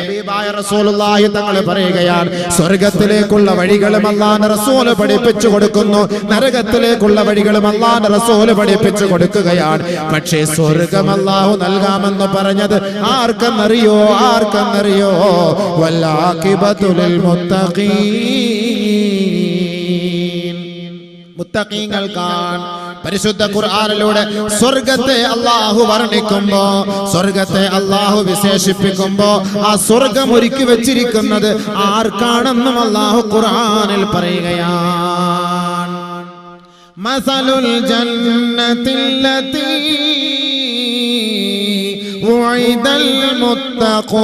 B: ഹബീബായ റസൂലുള്ളാഹി തങ്ങൾ പറയുകയാണ്, സ്വർഗത്തിലേക്കുള്ള വഴികളും അല്ലാഹുവിന്റെ റസൂൽ പഠിപ്പിച്ചു കൊടുക്കുന്നു, നരകത്തിലേക്കുള്ള വഴികളും അല്ലാഹുവിന്റെ റസൂൽ പഠിപ്പിച്ചു കൊടുക്കുകയാണ്. പക്ഷേ സ്വർഗം അല്ലാഹു നൽകാമെന്ന് പറഞ്ഞത് ആർക്കെന്നറിയോ? ആർക്കെന്നറിയോ? വല്ലാഖിബത്തുൽ മുത്തഖീൻ, മുത്തഖീങ്ങൾക്കാണ്. പരിശുദ്ധ ഖുർആനിലൂടെ സ്വർഗത്തെ അല്ലാഹു വർണ്ണിക്കുമ്പോ, സ്വർഗത്തെ അല്ലാഹു വിശേഷിപ്പിക്കുമ്പോ ആ സ്വർഗം ഒരുക്കി വെച്ചിരിക്കുന്നത് ആർക്കാണെന്നും അല്ലാഹു ഖുർആനിൽ പറയുകയാണ്. മസലുൽ ജന്നത്തില്ലതീ ഉഇദൽ മുത്തഖൂൻ.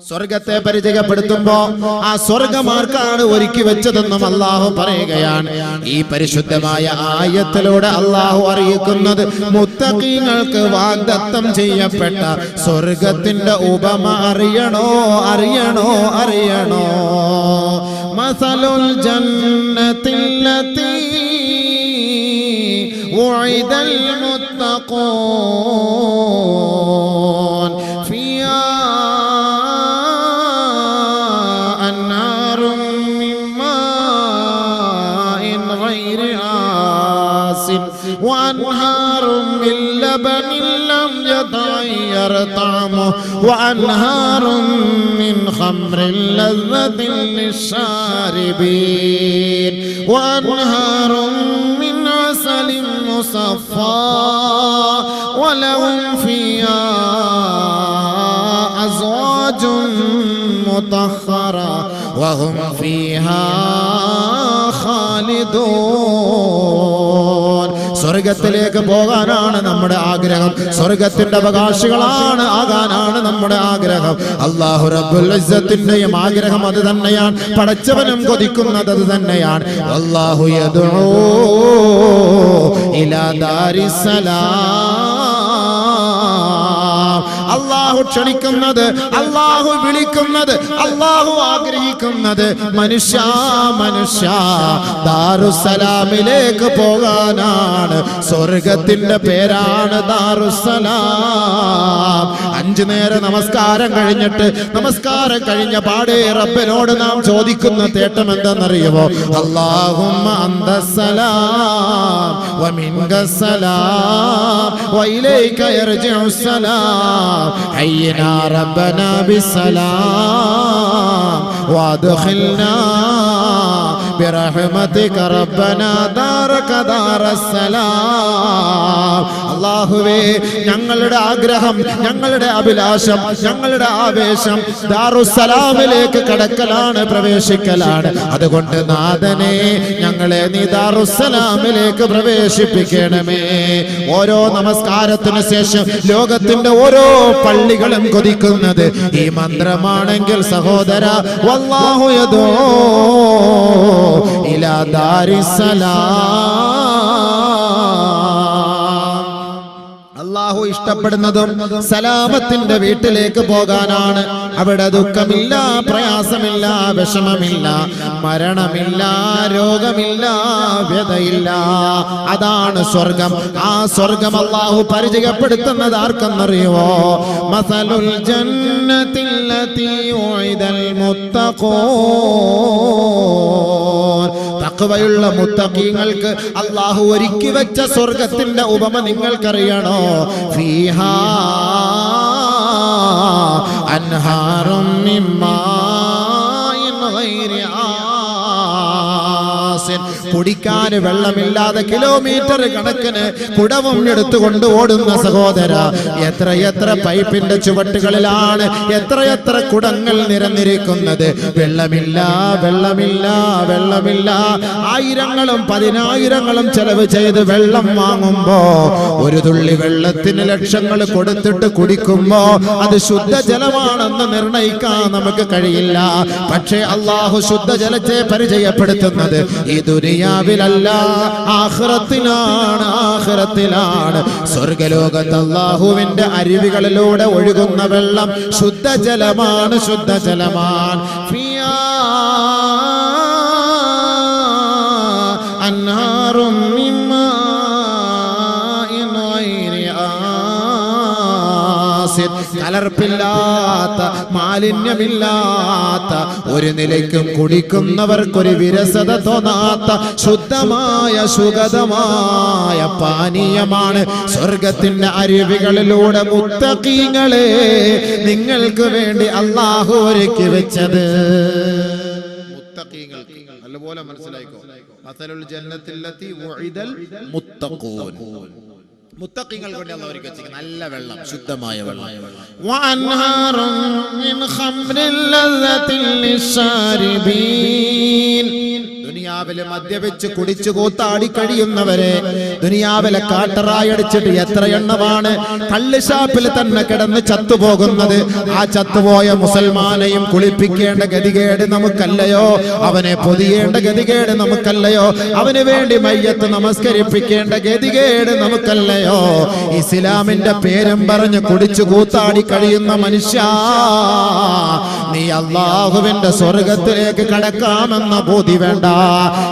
B: സ്വർഗത്തെ പരിചയപ്പെടുത്തുമ്പോ ആ സ്വർഗമാർക്കാണ് ഒരുക്കി വെച്ചതെന്നും അല്ലാഹു പറയുകയാണ്. ഈ പരിശുദ്ധമായ ആയത്തിലൂടെ അല്ലാഹു അറിയിക്കുന്നത് മുത്തഖീങ്ങൾക്ക് വാഗ്ദത്തം ചെയ്യപ്പെട്ട സ്വർഗത്തിന്റെ ഉപമ അറിയണോ? അറിയണോ? അറിയണോ? മസലുൽ ജന്നത്തില്ലതീ ഉഇദൽ മുത്തഖൂൻ ഫിയാ وأنهار من لبن لم يتغير طعمه وأنهار من خمر لذة للشاربين وأنهار من عسل مصفى ولهم فيها أزواج مطهرة وهم فيها خالدون. സ്വർഗത്തിലേക്ക് പോകാനാണ് നമ്മുടെ ആഗ്രഹം, സ്വർഗത്തിന്റെ അവകാശികളാണ് ആകാനാണ് നമ്മുടെ ആഗ്രഹം. അല്ലാഹു റബ്ബുൽ ഇസ്സത്തിന്റെയും ആഗ്രഹം അത് തന്നെയാണ്, പടച്ചവനും കൊതിക്കുന്നത് അത് തന്നെയാണ്. അല്ലാഹു യദ്ഉ ഇലാ ദാരിസ്സലാം, അല്ലാഹു ക്ഷണിക്കുന്നത്, അല്ലാഹു വിളിക്കുന്നത്, അല്ലാഹു ആഗ്രഹിക്കുന്നത് മനുഷ്യ മനുഷ്യ ദാറുസ്സലാമിലേക്ക് പോകാനാണ്. സ്വർഗത്തിന്റെ പേരാണ് ദാറുസ്സലാം. 5 നേരം നമസ്കാരം കഴിഞ്ഞിട്ട്, നമസ്കാരം കഴിഞ്ഞ പാടെ റബ്ബിനോട് നാം ചോദിക്കുന്ന തേട്ടം എന്തെന്നറിയുമോ? അല്ലാഹുമ്മ അന്തസ്സലാം വമിൻകസ്സലാം വഇലൈക യർജിഉസ്സലാം ഹയ്യിനാ റബ്ബനാ ബിസ്സലാം വഅദ്ഖിൽനാ ബിറഹ്മതിക റബ്ബനാ ദാറക ദാറസ്സലാം. അല്ലാഹുവേ, ഞങ്ങളുടെ ആഗ്രഹം, ഞങ്ങളുടെ അഭിലാഷം, ഞങ്ങളുടെ ആവേശം ദാറുസ്സലാമിലേക്ക് കടക്കലാണ്, പ്രവേശിക്കലാണ്. അതുകൊണ്ട് നാഥനെ, ഞങ്ങളെ നീ ദാറുസ്സലാമിലേക്ക് പ്രവേശിപ്പിക്കണമേ. ഓരോ നമസ്കാരത്തിനു ശേഷം ലോകത്തിന്റെ ഓരോ പള്ളികളും കൊതിക്കുന്നത് ഈ മന്ത്രമാണെങ്കിൽ സഹോദര, വല്ലാഹു യദൂ ഇലാ ദാരിസ്സലാം. അല്ലാഹു ഇഷ്ടപ്പെടുന്നതും സലാമത്തിന്റെ വീട്ടിലേക്ക് പോകാനാണ്. അവിടെ ദുഃഖമില്ല, പ്രയാസമില്ല, വിഷമമില്ല, മരണമില്ല, രോഗമില്ല, വ്യതയില്ല. അതാണ് സ്വർഗം. ആ സ്വർഗം അല്ലാഹു പരിചയപ്പെടുത്തുന്നത് ആർക്കെന്നറിയുമോ? മസലുൽ ജന്നത്തില്ലതീ ഉഇദൽ മുത്തഖൂൻ, തഖ്വയുള്ള മുത്തഖീങ്ങൾക്ക് അല്ലാഹു ഒരുക്കി വെച്ച സ്വർഗത്തിന്റെ ഉപമ നിങ്ങൾക്കറിയണോ? ഫീഹാ അൻഹാറും മിൻ മാഇൻ ഗൈരി കുടിക്കാൻ വെള്ളമില്ലാതെ കിലോമീറ്റർ കണക്കിന് കുടവും എടുത്തുകൊണ്ട് ഓടുന്ന സഹോദര, എത്രയെത്ര പൈപ്പിന്റെ ചുവട്ടുകളിലാണ് എത്രയെത്ര കുടങ്ങൾ നിരന്നിരിക്കുന്നത്. വെള്ളമില്ല, വെള്ളമില്ല, വെള്ളമില്ല. ആയിരങ്ങളും പതിനായിരങ്ങളും ചെലവ് ചെയ്ത് വെള്ളം വാങ്ങുമ്പോ ഒരു തുള്ളി വെള്ളത്തിന് ലക്ഷങ്ങൾ കൊടുത്തിട്ട് കുടിക്കുമ്പോ അത് ശുദ്ധജലമാണെന്ന് നിർണയിക്കാൻ നമുക്ക് കഴിയില്ല. പക്ഷേ അള്ളാഹു ശുദ്ധജലത്തെ പരിചയപ്പെടുത്തുന്നത് ഈ ദുനിയാവിലല്ല, ആഖിറത്തിലാണ്. ആഖിറത്തിലാണ്. സ്വർഗലോകത്ത് അള്ളാഹുവിന്റെ അരുവികളിലൂടെ ഒഴുകുന്ന വെള്ളം ശുദ്ധജലമാണ്, ശുദ്ധജലമാണ്. ഫിയാ അൻഹാറും മിമ്മാ കലർപ്പില്ലാത്ത, മാലിന്യമില്ലാത്ത, ഒരു നിലയ്ക്കും കുടിക്കുന്നവർക്കൊരു വിരസത തോന്നാത്ത ശുദ്ധമായ സുഗതമായ പാനീയമാണ് സ്വർഗത്തിന്റെ അരുവികളിലൂടെ മുത്തഖീങ്ങളെ നിങ്ങൾക്ക് വേണ്ടി അല്ലാഹു ഒരുക്കി വെച്ചത്.
A: മുത്തഖീങ്ങൾക്ക് നല്ലപോലെ മനസ്സിലായിക്കോ. മസലുൽ ജന്നത്തില്ലത്തി വഉഇദൽ മുത്തഖൂൻ. മുത്തഖീങ്ങൾ കൊണ്ട് അല്ലാഹു ഒരുക്കി വെച്ച നല്ല വെള്ളം, ശുദ്ധമായ വെള്ളം.
B: വഅൻഹാറും മിൻ ഖംറിൻ ലസ്സത്തിൻ ലിശ്ശാരിബീൻ. ദുനിയാവിലെ മദ്യപിച്ച് കുടിച്ചു കൂത്താടി കഴിയുന്നവരെ, ദുനിയാവിലെ കാട്ടറായി അടിച്ചിട്ട് എത്ര എണ്ണമാണ് കള്ളുഷാപ്പിൽ തന്നെ കിടന്ന് ചത്തുപോകുന്നത്. ആ ചത്തുപോയ മുസൽമാനെയും കുളിപ്പിക്കേണ്ട ഗതികേട് നമുക്കല്ലയോ? അവനെ പൊതിയേണ്ട ഗതികേട് നമുക്കല്ലയോ? അവന് വേണ്ടി മയ്യത്ത് നമസ്കരിപ്പിക്കേണ്ട ഗതികേട് നമുക്കല്ലയോ? ഇസ്ലാമിന്റെ പേരും പറഞ്ഞ് കുടിച്ചു കൂത്താടി കഴിയുന്ന മനുഷ്യ, നീ അല്ലാഹുവിന്റെ സ്വർഗത്തിലേക്ക് കടക്കാമെന്ന ബോധി വേണ്ട.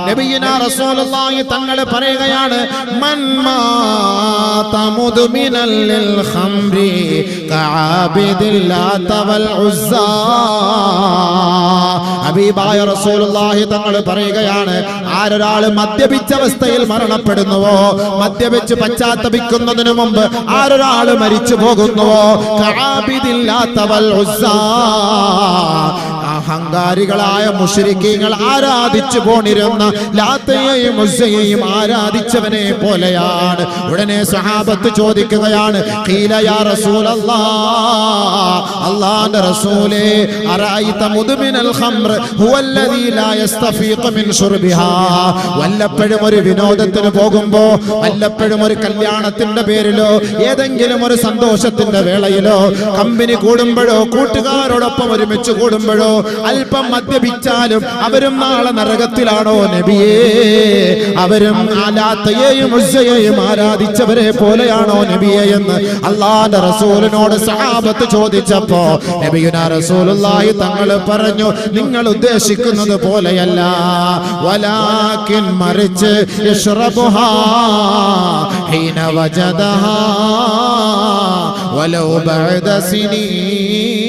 B: നബിയുനാ റസൂലുള്ളാഹി തങ്ങൾ പറയുകയാണ്, മൻ മാത മുദ്മിനൽ ലിൽ ഖംരി കഅബിദിൽ ലാത വൽ ഉസ്സാ. ഹബീബായ റസൂലുള്ളാഹി തങ്ങൾ പറയുകയാണ്, ആരൊരാൾ മദ്യപിച്ച അവസ്ഥയിൽ മരണപ്പെടുന്നുവോ, മദ്യപിച്ച് പശ്ചാത്തപിക്കുന്നതിനു മുമ്പ് ആരൊരാൾ മരിച്ചു പോകുന്നുവോ, കഅബിദിൽ ലാത വൽ ഉസ്സാ, അഹങ്കാരികളായ മുശ്രിക്കീങ്ങൾ ആരാധിച്ചു പോണിരുന്ന ലാത്തയെയും ഉസ്സയെയും ആരാധിച്ചവനെ പോലെയാണ്. ഉടനെ സഹാബത്ത് ചോദിക്കുകയാണ്, ഖീല യാ റസൂലല്ലാഹ്, അല്ലാഹുവിന്റെ റസൂലേ, അറഅയ്ത മുദ്മിനൽ ഖംർ ഹുവല്ലദീ ലാ യസ്തഫീഖു മിൻ ശുർബിഹാ. വല്ലപ്പോഴും ഒരു വിനോദത്തിന് പോകുമ്പോ, വല്ലപ്പോഴും ഒരു കല്യാണത്തിന്റെ പേരിലോ ഏതെങ്കിലും ഒരു സന്തോഷത്തിന്റെ വേളയിലോ കമ്പനി കൂടുമ്പോഴോ കൂട്ടുകാരോടൊപ്പം ഒരുമിച്ച് കൂടുമ്പോഴോ അല്പം മദ്യപിച്ചാലും അവരും നാളെ നരകത്തിലാണോ നബിയേ? അവരും ലാത്തയെയും ഉസ്സയെയും ആരാധിച്ചവരെ പോലെയാണോ നബിയേ എന്ന് അല്ലാഹുവിന്റെ റസൂലിനോട് സഹാബത്ത് ചോദിച്ചപ്പോ നബിയുനാ റസൂലുള്ളാഹി തങ്ങൾ പറഞ്ഞു, നിങ്ങൾ ഉദ്ദേശിക്കുന്നത് പോലെയല്ല, വലാകിൻ മറിച്ച് യശ്റബുഹാ ഹീന വജദഹാ വലൗ ബഅദ സിനീൻ.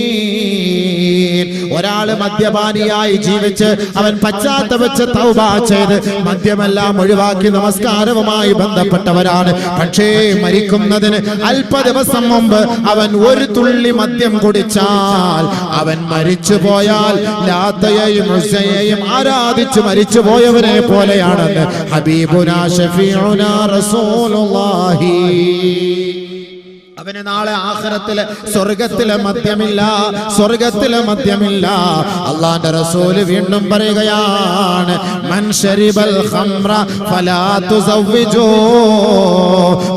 B: ഒരാൾ മദ്യപാനിയായി ജീവിച്ച് അവൻ പശ്ചാത്തപിച്ച് തൗബ ചെയ്ത് മദ്യമെല്ലാം ഒഴിവാക്കി നമസ്കാരവുമായി ബന്ധപ്പെട്ടവരാണ്. പക്ഷേ മരിക്കുന്നതിന് അല്പ ദിവസം മുമ്പ് അവൻ ഒരു തുള്ളി മദ്യം കുടിച്ചാൽ അവൻ മരിച്ചു പോയാൽ ലാത്തയെയും ഉസ്സയെയും ആരാധിച്ച് മരിച്ചു പോയവനെ പോലെയാണെന്ന് ഹബീബുനാ ശഫീഉനാ റസൂലുള്ളാഹി. അവന് നാളെ ആഖിറത്തിലെ സ്വർഗത്തിലെ മദ്യമില്ല, സ്വർഗത്തിലെ മദ്യമില്ല. അല്ലാഹുവിന്റെ റസൂൽ വീണ്ടും പറയുകയാണ്, മൻ ശരിബൽ ഖംറ ഫലാ തുസവ്വിജൂ.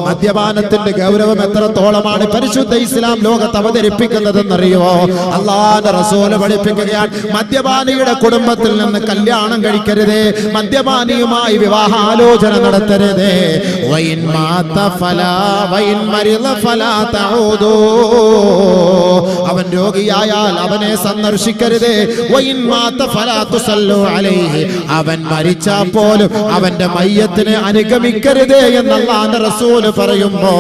B: മദ്യപാനത്തിന്റെ ഗൗരവം എത്രത്തോളമാണ് പരിശുദ്ധ ഇസ്ലാം ലോകത്ത് അവതരിപ്പിക്കുന്നതെന്നറിയോ? അല്ലാഹുവിന്റെ റസൂൽ പഠിപ്പിക്കുകയാണ്, മദ്യപാനിയുടെ കുടുംബത്തിൽ നിന്ന് കല്യാണം കഴിക്കരുതേ, മദ്യപാനിയുമായി വിവാഹാലോചന നടത്തരുതേ. വൈൻ മാത ഫലാ വൈൻ മരിള ഫലാ തഊദൂ. അവൻ രോഗിയായാൽ അവനെ സന്ദർശിക്കരുതേ. വൈൻ മാത ഫലാ തുസല്ലു അലൈഹി. അവൻ മരിച്ചാൽ പോലും അവന്റെ മയ്യത്തിനെ അനുഗമിക്കരുതേ എന്ന് അല്ലാഹുവിന്റെ റസൂൽ പറയുമ്പോ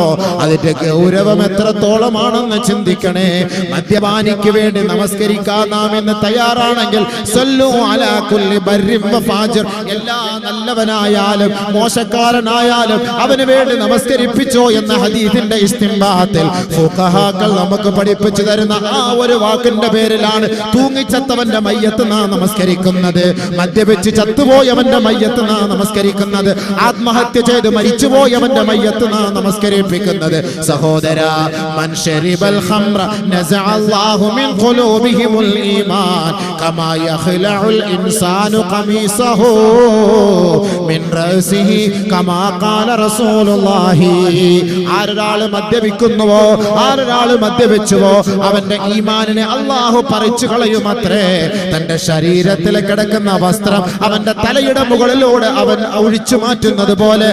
B: അതിന്റെ ഗൗരവം എത്രത്തോളമാണെന്ന് ചിന്തിക്കണേ. മദ്യപാനിക്ക് വേണ്ടി നമസ്കരിക്കാൻ നാം ഇന്ന് തയ്യാറാണെങ്കിൽ സല്ലു അലാ കുല്ലി ബർരിൻ വ ഫാജിർ, എല്ലാ നല്ലവനായാലും മോശക്കാരനായാലും അവന് വേണ്ടി നമസ്കരിപ്പിച്ചോ എന്ന ഹദീസിന്റെ ഇസ്തിംബാത്ത് ഇസ്തിംബാത്തിൽ ഫുഖഹാക്കൾ നമുക്ക് പഠിപ്പിച്ചു തരുന്ന ആ ഒരു വാക്കിന്റെ പേരിലാണ് തൂങ്ങിച്ചത്തവന്റെ മയ്യത്ത് നാം നമസ്കരിക്കുന്നത്, മദ്യപിച്ച് ചത്തുപോയവന്റെ മയ്യത്ത് നാം നമസ്കരിക്കുന്നത്, ആത്മഹത്യ ചെയ്ത് മരിച്ചുപോയവന്റെ മയ്യത്ത് നാം നമസ്കരിപ്പിക്കുന്നത്. സഹോദര, മൻ ശരിബൽ ഖംറ നസഅല്ലാഹു മിൻ ഖുലൂബിഹിമുൽ ഈമാൻ കമാ യഖ്ലഉൽ ഇൻസാനു ഖമീസഹു മിൻ റഅസിഹി കമാ ഖാല റസൂലുള്ളാഹി. ആരൊരാൾ മദ്യപിക്കുന്നുവോ, ആരൊരാൾ മദ്യപിച്ചുവോ, അവന്റെ ഈമാനിനെ അല്ലാഹു പറിച്ചു കളയുമത്രേ. തന്റെ ശരീരത്തിൽ കിടക്കുന്ന വസ്ത്രം അവന്റെ തലയുടെ മുകളിലൂടെ അവൻ അഴിച്ചു മാറ്റുന്നത് പോലെ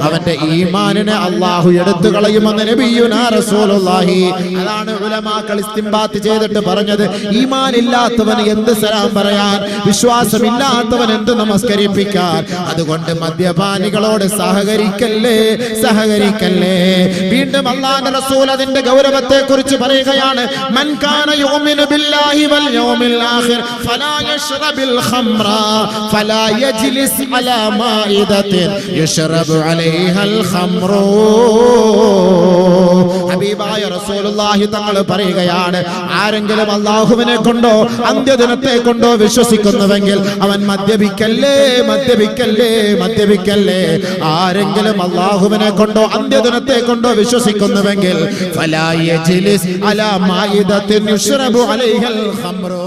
B: അവന്റെ ഈമാനിനെ അല്ലാഹു എടുത്തു കളയുമെന്ന് നബിയുനാ റസൂലുള്ളാഹി. അതാണ് ഉലമാക്കൾ ഇസ്തിംബാത്ത് ചെയ്തിട്ട് പറഞ്ഞത്, ഈമാൻ ഇല്ലാത്തവൻ എന്ത് സലാം പറയാൻ, വിശ്വാസമില്ലാത്തവൻ എന്ത് നമസ്കരിപ്പിക്കാൻ. അതുകൊണ്ട് മദ്യപാനികളോട് സഹകരിക്കല്ലേ. വീണ്ടും അല്ലാഹുവിന്റെ റസൂൽ അതിന്റെ ഗൗരവത്തെ കുറിച്ച് പറയുകയാണ്, മൻ കാന യുമിനു ബില്ലാഹി വൽ യൗമിൽ ആഖിർ ഫലാ യശ്റബിൽ ഖംറ ഫലാ യജ്ലിസ് അലാ മാഇദത്തിൻ യശ്റബു അലൈഹൽ ഖംറു. ഹബീബായ റസൂലുള്ളാഹി തങ്ങൾ പറയുകയാണ്, ആരെങ്കിലും അല്ലാഹുവിനെ കൊണ്ടോ അന്ത്യദിനത്തെ കൊണ്ടോ വിശ്വസിക്കുന്നുവെങ്കിൽ അവൻ മദ്യപിക്കല്ലേ. ആരെങ്കിലും അല്ലാഹുവിനെ കൊണ്ടോ അന്ത്യദിനത്തെ കൊണ്ടോ വിശ്വസിക്കുന്നുവെങ്കിൽ ഫലാ യജ്ലിസ് അലാ മാഇദത്തിൻ യുശ്റബു അലൈഹൽ ഖംറു.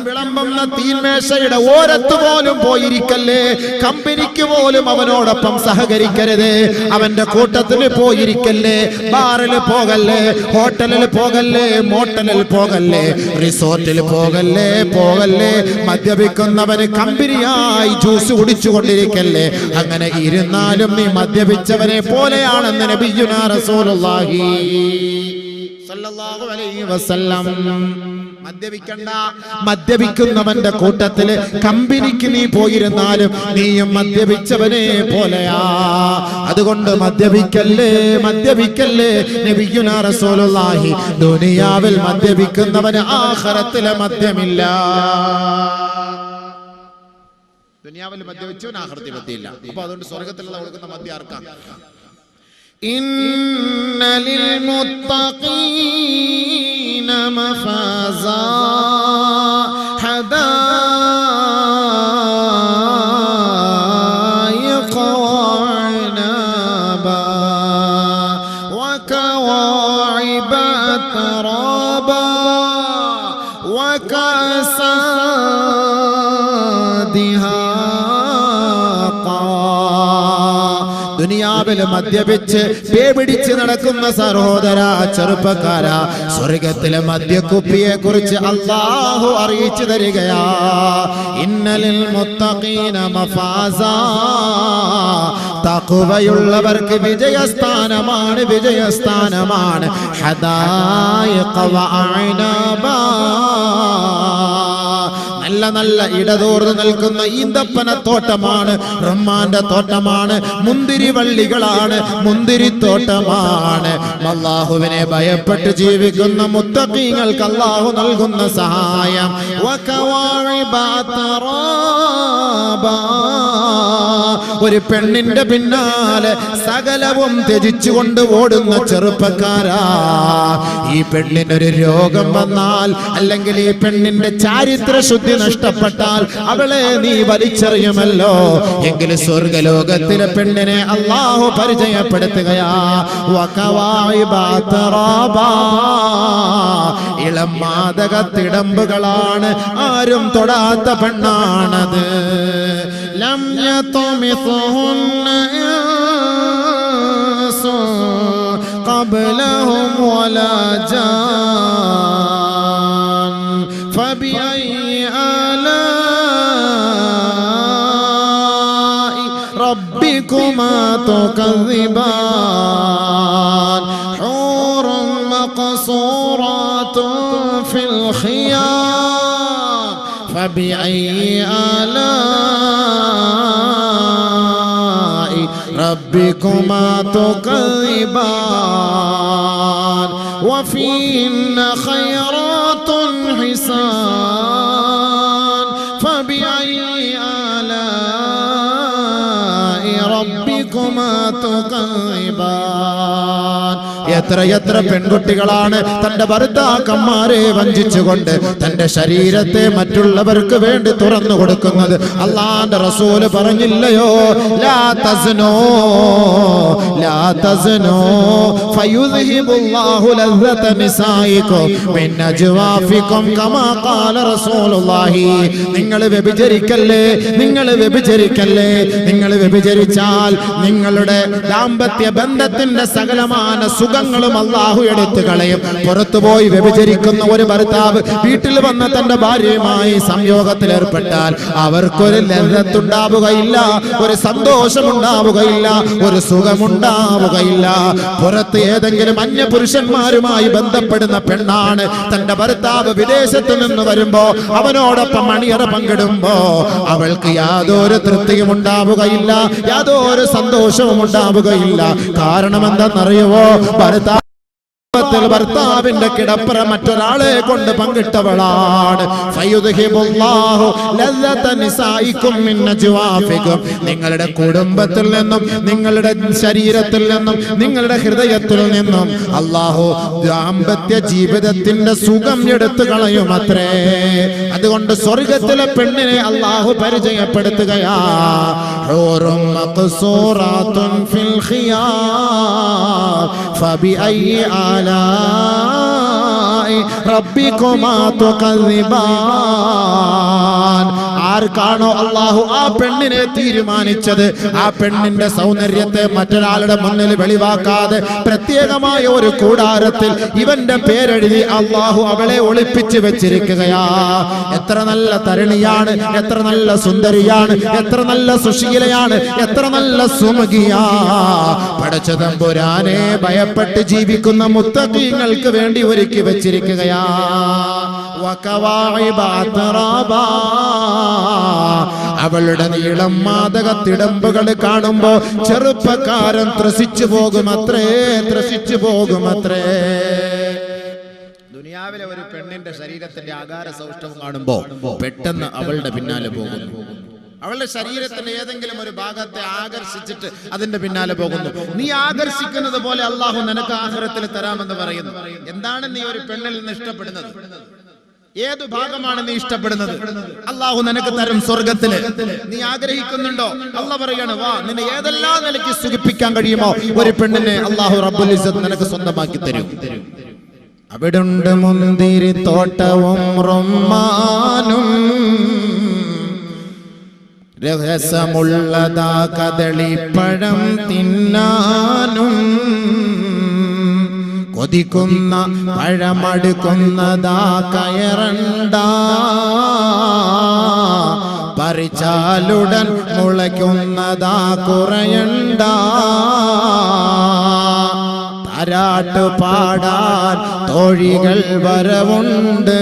B: വിളമ്പുന്ന തീന്മേശയുടെ ഓരത്ത് പോലും പോയിരിക്കല്ലേ. കമ്പനിക്ക് പോലും അവനോടൊപ്പം സഹകരിക്കരുത്. അവന്റെ കൂട്ടത്തിൽ പോയിരിക്കല്ലേ. ബാറിൽ പോകല്ലേ, ഹോട്ടലിൽ പോകല്ലേ, മോട്ടലിൽ പോകല്ലേ, റിസോർട്ടിൽ പോകല്ലേ. മദ്യപിക്കുന്നവന് കമ്പനിയായി ജ്യൂസ് കുടിച്ചുകൊണ്ടിരിക്കല്ലേ. അങ്ങനെ ഇരുന്നാലും നീ മദ്യപിച്ചവനെ പോലെയാണെന്ന് നബിയുനാ റസൂലുള്ളാഹി സല്ലല്ലാഹു അലൈഹി വസല്ലം. മദ്യപിക്കണ്ട. മദ്യപിക്കുന്നവന്റെ കൂട്ടത്തില് കമ്പനിക്ക് നീ പോയിരുന്നാലും നീയും മദ്യപിച്ചവനെ പോലെയാ. അതുകൊണ്ട് മദ്യപിക്കല്ലേ. നബിയുനാ റസൂലുള്ളാഹി, ദുനിയാവിൽ മദ്യപിക്കുന്നവന് ആഖിറത്തിലെ മദ്യമില്ല. ദുനിയാവിൽ മദ്യപിച്ചവൻ ആഖിറത്തിൽ മദ്യമില്ല. അപ്പൊ അതുകൊണ്ട് സ്വർഗ്ഗത്തിലുള്ള കൊടുക്കുന്ന മദ്യം ആർക്കാണ്? إن للمتقين مفازا حدائق وعنبا وكواعب أترابا وكأسا دهاقا. ദുനിയാവിൽ മദ്യപിച്ച് പേപിടിച്ച് നടക്കുന്ന സഹോദര, ചെറുപ്പക്കാര, സ്വർഗത്തിലെ മദ്യക്കുപ്പിയെ കുറിച്ച് അല്ലാഹു അറിയിച്ചു തരികയാ. ഇന്നലിൽ മുത്തഖീന മഫാസാ. തഖ്വയുള്ളവർക്ക് വിജയസ്ഥാനമാണ്. ഹദായിഖ വഅനബാ. നല്ല ഇടതോർന്ന് നിൽക്കുന്ന ഈന്തപ്പന തോട്ടമാണ്, റമ്മാന്റെ തോട്ടമാണ്, മുന്തിരിവള്ളികളാണ്, മുന്തിരിത്തോട്ടമാണ്. അല്ലാഹുവിനെ ഭയപ്പെട്ട് ജീവിക്കുന്ന മുത്തഖീങ്ങൾക്ക് അല്ലാഹു നൽകുന്ന സഹായം. ഒരു പെണ്ണിന്റെ പിന്നാലെ സകലവും ത്യജിച്ചുകൊണ്ട് ഓടുന്ന ചെറുപ്പക്കാരാ, ഈ പെണ്ണിനൊരു രോഗം വന്നാൽ, അല്ലെങ്കിൽ ഈ പെണ്ണിന്റെ ചാരിത്ര ശുദ്ധി നഷ്ടപ്പെട്ടാൽ അവളെ നീ വലിച്ചെറിയുമല്ലോ. എങ്കിൽ സ്വർഗലോകത്തിലെ പെണ്ണിനെ അല്ലാഹു പരിചയപ്പെടുത്തുകയാ. ഇളം മാദകത്തിടമ്പുകളാണ്, ആരും തൊടാത്ത പെണ്ണാണത്. ലം യത്മിസുഹുന്ന ഇൻസുൻ ഖബ്ലഹും വലാ ജാൻ ഫബിഅയ്യി ആലാഇ റബ്ബികുമാ തുകذിബാൻ. ഹൂറുൻ മഖ്സൂറാത്തുൻ ഫിൽ ഖിയാം ഫബിഅയ്യി ആലാഇ റബ്ബികുമാ തുകذിബാൻ. وفيهن خيرات حسان فبأي آلاء ربكما تكذبان. എത്രയെത്ര പെൺകുട്ടികളാണ് തന്റെ ഭർത്താക്കന്മാരെ വഞ്ചിച്ചുകൊണ്ട് തന്റെ ശരീരത്തെ മറ്റുള്ളവർക്ക് വേണ്ടി തുറന്നു കൊടുക്കുന്നത്. അള്ളാന്റെ റസൂല് പറഞ്ഞില്ലയോ, ലാ തസ്നൂ ലാ തസ്നൂ ഫയുദ്ഹിബുല്ലാഹു ലസ്സത നിസായികും മിൻ അജ്വാഫികും കമാ ഖാല റസൂലുള്ളാഹി. നിങ്ങൾ വ്യഭിചരിക്കല്ലേ, നിങ്ങൾ വ്യഭിചരിക്കല്ലേ. നിങ്ങൾ വ്യഭിചരിച്ചാൽ നിങ്ങളുടെ ദാമ്പത്യ ബന്ധത്തിന്റെ സകലമാന സുഖങ്ങളും അല്ലാഹു എടുത്തു കളയും. പുറത്തുപോയി വ്യഭിചരിക്കുന്ന ഒരു ഭർത്താവ് വീട്ടിൽ വന്ന തന്റെ ഭാര്യയുമായി സംയോഗത്തിൽ ഏർപ്പെട്ടാൽ അവർക്കൊരു ലജ്ജത്തുണ്ടാവുകയില്ല, ഒരു സന്തോഷമുണ്ടാവുകയില്ല, ഒരു സുഖമുണ്ടാവുകയില്ല. പുറത്ത് ഏതെങ്കിലും അന്യ പുരുഷന്മാരുമായി ബന്ധപ്പെടുന്ന പെണ്ണാണ് തന്റെ ഭർത്താവ് വിദേശത്ത് നിന്ന് വരുമ്പോ അവനോടൊപ്പം മണിയറ പങ്കിടുമ്പോ അവൾക്ക് യാതൊരു തൃപ്തിയും ഉണ്ടാവുകയില്ല, യാതൊരു സന്തോഷവും ഉണ്ടാവുകയില്ല. കാരണം എന്തെന്നറിയുവോ, ഭർത്താവിന്റെ കിടപ്പറ മറ്റൊരാളെ കൊണ്ട് പങ്കിട്ടവളാണ്. നിങ്ങളുടെ കുടുംബത്തിൽ നിന്നും നിങ്ങളുടെ ശരീരത്തിൽ നിന്നും നിങ്ങളുടെ ഹൃദയത്തിൽ നിന്നും അല്ലാഹു ദാമ്പത്യ ജീവിതത്തിന്റെ സുഖം എടുത്തു കളയുമത്രേ. അതുകൊണ്ട് സ്വർഗത്തിലെ പെണ്ണിനെ അല്ലാഹു പരിചയപ്പെടുത്തുകയാ. ആർക്കാണോ അല്ലാഹു ആ പെണ്ണിനെ തീരുമാനിച്ചത്, ആ പെണ്ണിന്റെ സൗന്ദര്യത്തെ മറ്റൊരാളുടെ മുന്നിൽ വെളിവാക്കാതെ പ്രത്യേകമായ ഒരു കൂടാരത്തിൽ ഇവന്റെ പേരെഴുതി അല്ലാഹു അവളെ ഒളിപ്പിച്ചു വെച്ചിരിക്കുകയാ. എത്ര നല്ല തരുണിയാണ്, എത്ര നല്ല സുന്ദരിയാണ്, എത്ര നല്ല സുശീലയാണ്, എത്ര നല്ല സുമുഖിയാ. പടച്ച തമ്പുരാനെ ഭയപ്പെട്ട് ജീവിക്കുന്ന മുത്തഖീങ്ങൾക്ക് വേണ്ടി ഒരുക്കി വെച്ചിരിക്കുകയാ. അവളുടെ നീളം മാദകത്തിടമ്പുകൾ കാണുമ്പോ ചെറുപ്പക്കാരൻ ത്രസിച്ചു പോകുമത്രേ, ത്രസിച്ചു പോകുമത്രേ. ദുനിയാവിലെ ഒരു പെണ്ണിന്റെ ശരീരത്തിന്റെ ആകാര സൗഷ്ഠവം കാണുമ്പോ പെട്ടെന്ന് അവളുടെ പിന്നാലെ പോകുന്നു. അവളുടെ ശരീരത്തിന്റെ ഏതെങ്കിലും ഒരു ഭാഗത്തെ ആകർഷിച്ചിട്ട് അതിന്റെ പിന്നാലെ പോകുന്നു. നീ ആകർഷിക്കുന്നത് പോലെ അല്ലാഹു നിനക്ക് ആഖിറത്തിൽ തരാമെന്ന് പറയുന്നു. എന്താണ് നീ ഒരു പെണ്ണിൽ നിന്ന് ഇഷ്ടപ്പെടുന്നത്? ഏതു ഭാഗമാണ് നീ ഇഷ്ടപ്പെടുന്നത്? അല്ലാഹു നിനക്ക് തരും സ്വർഗത്തില്. നീ ആഗ്രഹിക്കുന്നുണ്ടോ? അല്ലാഹു പറയാണ്, വാ, നിന്നെ ഏതെല്ലാം നിലയ്ക്ക് സുഖിപ്പിക്കാൻ കഴിയുമോ ഒരു പെണ്ണിനെ അല്ലാഹു റബ്ബുൽ ഇസ്സത്ത് നിനക്ക് സ്വന്തമാക്കി തരും. അവിടുണ്ട് മുന്തിരി തോട്ടവും റമ്മാനും, രസമുള്ളതാ കദളിപ്പഴം തിന്നാനും, കൊതിക്കുന്ന പഴമടുക്കുന്നതാ കയറണ്ട, പറിച്ചാലുടൻ മുളയ്ക്കുന്നതാ കുറയണ്ട, താരാട്ട് പാടാൻ തോഴികൾ വരവുണ്ട്,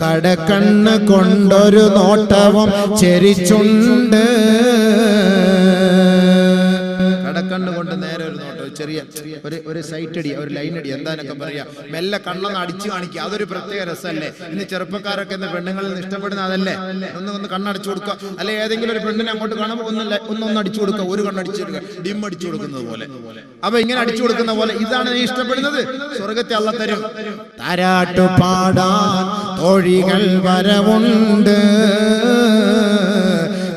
B: കടക്കണ്ണ് കൊണ്ടൊരു നോട്ടവും ചെരിച്ചുണ്ട്. കടക്കണ്ണ് കൊണ്ട് നേരെ ഒരു നോട്ടം, ചെറിയ ഒരു സൈറ്റ് അടി, ഒരു ലൈൻ അടി, എന്താനൊക്കെ പറയാ, മെല്ലെ കണ്ണൊന്ന് അടിച്ചു കാണിക്കുക. അതൊരു പ്രത്യേക രസമല്ലേ? ഇന്ന് ചെറുപ്പക്കാരൊക്കെ ഇന്ന് പെണ്ണുങ്ങളിൽ നിന്ന് ഇഷ്ടപ്പെടുന്ന അതല്ലേ? ഒന്ന് കണ്ണടിച്ചു കൊടുക്കുക, അല്ലെ ഏതെങ്കിലും ഒരു പെണ്ണിനെ അങ്ങോട്ട് കാണുമ്പോൾ ഒന്ന് അടിച്ചു കൊടുക്കുക, ഒരു കണ്ണടിച്ചു കൊടുക്കുക, ഡിം അടിച്ചു കൊടുക്കുന്നത് പോലെ. അപ്പൊ ഇങ്ങനെ അടിച്ചു കൊടുക്കുന്ന പോലെ ഇതാണ് നീ ഇഷ്ടപ്പെടുന്നത്, സ്വർഗത്തെ അല്ലാഹു തരും. താരാട്ടു പാടാൻ തോഴികൾ വരവുണ്ട്,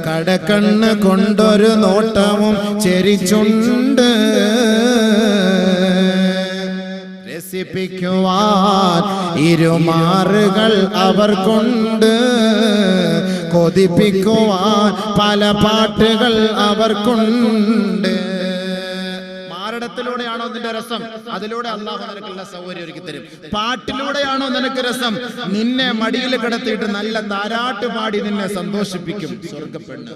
B: കടക്കണ്ണ് കൊണ്ടൊരു നോട്ടവും ചെരിച്ചുണ്ട്, രസിപ്പിക്കുവാൻ ഇരുമാറുകൾ അവർക്കുണ്ട്, കൊതിപ്പിക്കുവാൻ പല പാട്ടുകൾ അവർക്കുണ്ട്. പാഠത്തിലൂടെയാണോ നിന്റെ രസം, അതിലൂടെ അല്ലാഹു നിനക്കുള്ള സൗകര്യം ഒരുക്കി തരും. പാട്ടിലൂടെയാണോ നിനക്ക് രസം, നിന്നെ മടിയിൽ കിടത്തിയിട്ട് നല്ല താരാട്ട് പാടി നിന്നെ സന്തോഷിപ്പിക്കും. സ്വർഗ്ഗപ്പെണ്ണ്,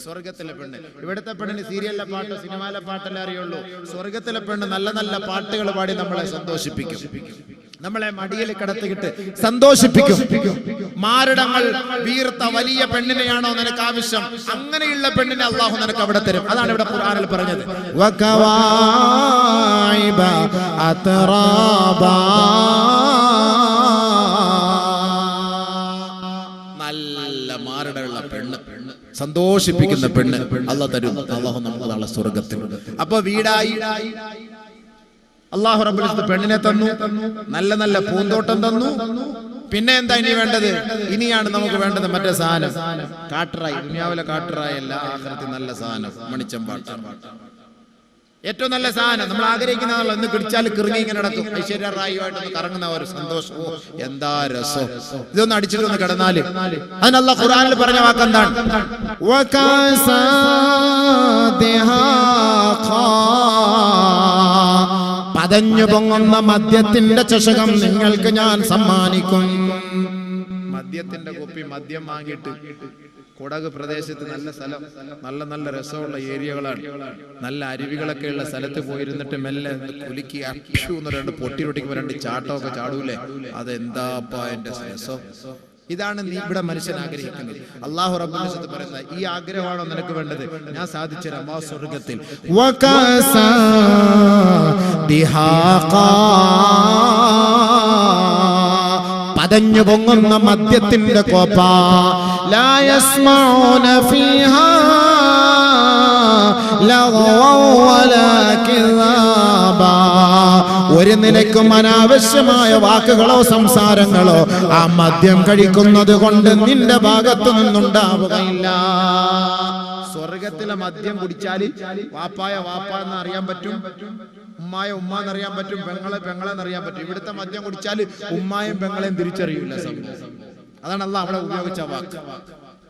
B: സ്വർഗത്തിലെ പെണ്ണ്. ഇവിടുത്തെ പെണ്ണിന് സീരിയലിലെ പാട്ട്, സിനിമയിലെ പാട്ടല്ലേ അറിയുള്ളൂ. സ്വർഗത്തിലെ പെണ്ണ് നല്ല നല്ല പാട്ടുകൾ പാടി നമ്മളെ സന്തോഷിപ്പിക്കും, നമ്മളെ മടിയിൽ കിടത്തിയിട്ട് സന്തോഷിപ്പിക്കും. മാരടങ്ങൾ വീർത്ത വലിയ പെണ്ണിനെയാണോ നിനക്ക് ആവശ്യം, അങ്ങനെയുള്ള പെണ്ണിനെ അല്ലാഹു നിനക്ക് അവിടെ തരും. അതാണ് ഇവിടെ ഖുർആനിൽ പറഞ്ഞത്. നല്ല മാരടമുള്ള പെണ്ണ്, സന്തോഷിപ്പിക്കുന്ന പെണ്ണ് അല്ലാഹു തരും. അല്ലാഹു നമുക്ക് നാളെ സ്വർഗത്തിൽ. അപ്പൊ വീടായി
A: അല്ലാഹു റബ്ബുൽ ഇസ്സത്ത് പെണ്ണിനെ തന്നു, നല്ല നല്ല പൂന്തോട്ടം തന്നു. പിന്നെ എന്താ ഇനി വേണ്ടത്? ഇനിയാണ് നമുക്ക് വേണ്ടത് മറ്റേ സാധനം, കാട്ടറായി. ദുനിയാവിലെ കാട്ടറായി അല്ല, ആഖിറത്തിൽ നല്ല സാധനം, മണിച്ചമ്പാട്ട. ഏറ്റവും നല്ല സാധനം നമ്മൾ ആഗ്രഹിക്കുന്നതാണല്ലോ. ഇന്ന് പിടിച്ചാൽ കിറങ്ങി ഇങ്ങനെ നടക്കും, ഐശ്വര്യ റായിയുമായിട്ടൊന്ന് കറങ്ങുന്ന ഒരു സന്തോഷം. ഓ എന്താ രസം! ഇതൊന്ന് അടിച്ചിട്ട് ഒന്ന് കിടന്നാല്. അതിന് അല്ലാഹു ഖുർആനിൽ പറഞ്ഞ വാക്കെന്താണ്? പതഞ്ഞു പൊങ്ങുന്ന മദ്യത്തിന്റെ ചഷകം നിങ്ങൾക്ക് ഞാൻ സമ്മാനിക്കും. മദ്യത്തിന്റെ കുപ്പി, മദ്യം വാങ്ങിയിട്ട് കൊടക് പ്രദേശത്ത് നല്ല സ്ഥലം, നല്ല നല്ല രസമുള്ള ഏരിയകളാണ്, നല്ല അരുവികളൊക്കെ ഉള്ള സ്ഥലത്ത് പോയിരുന്നിട്ട് മെല്ലെ കുലുക്കി അക്ഷു എന്ന് രണ്ട് പൊട്ടി റൊട്ടിക്ക് രണ്ട് ചാട്ടമൊക്കെ ചാടൂലേ, അതെന്താപ്പാ എന്റെ രസം. ഇതാണ് നീ ഇവിടെ മനുഷ്യൻ ആഗ്രഹിക്കുന്നത്. അല്ലാഹു റബ്ബുൽ ഇസ്സത്ത് പറയുന്ന ഈ ആഗ്രഹമാണോ നിനക്ക് വേണ്ടത്? ഞാൻ സാധിച്ചു തരാം. ആ സ്വർഗ്ഗത്തിൽ പതഞ്ഞു പൊങ്ങുന്ന മദ്യത്തിന്റെ കോപ്പ, ലാ യസ്മഊന ഫീഹാ ലഗ്വൻ വലാ കിദാബാ. ഒരു നിലയ്ക്കും അനാവശ്യമായ വാക്കുകളോ സംസാരങ്ങളോ ആ മദ്യം കഴിക്കുന്നത് കൊണ്ട് നിന്റെ ഭാഗത്തു നിന്നുണ്ടാവുകയില്ല. സ്വർഗത്തിലെ മദ്യം കുടിച്ചാൽ വാപ്പായ വാപ്പ എന്ന് അറിയാൻ പറ്റും, ഉമ്മായ ഉമ്മ എന്നറിയാൻ പറ്റും, പെങ്ങളെ എന്നറിയാൻ പറ്റും. ഇവിടുത്തെ മദ്യം കുടിച്ചാൽ ഉമ്മായും പെങ്ങളെയും തിരിച്ചറിയില്ല. അതാണ് അല്ലാഹു അവിടെ ഉപയോഗിച്ച വാക്ക്.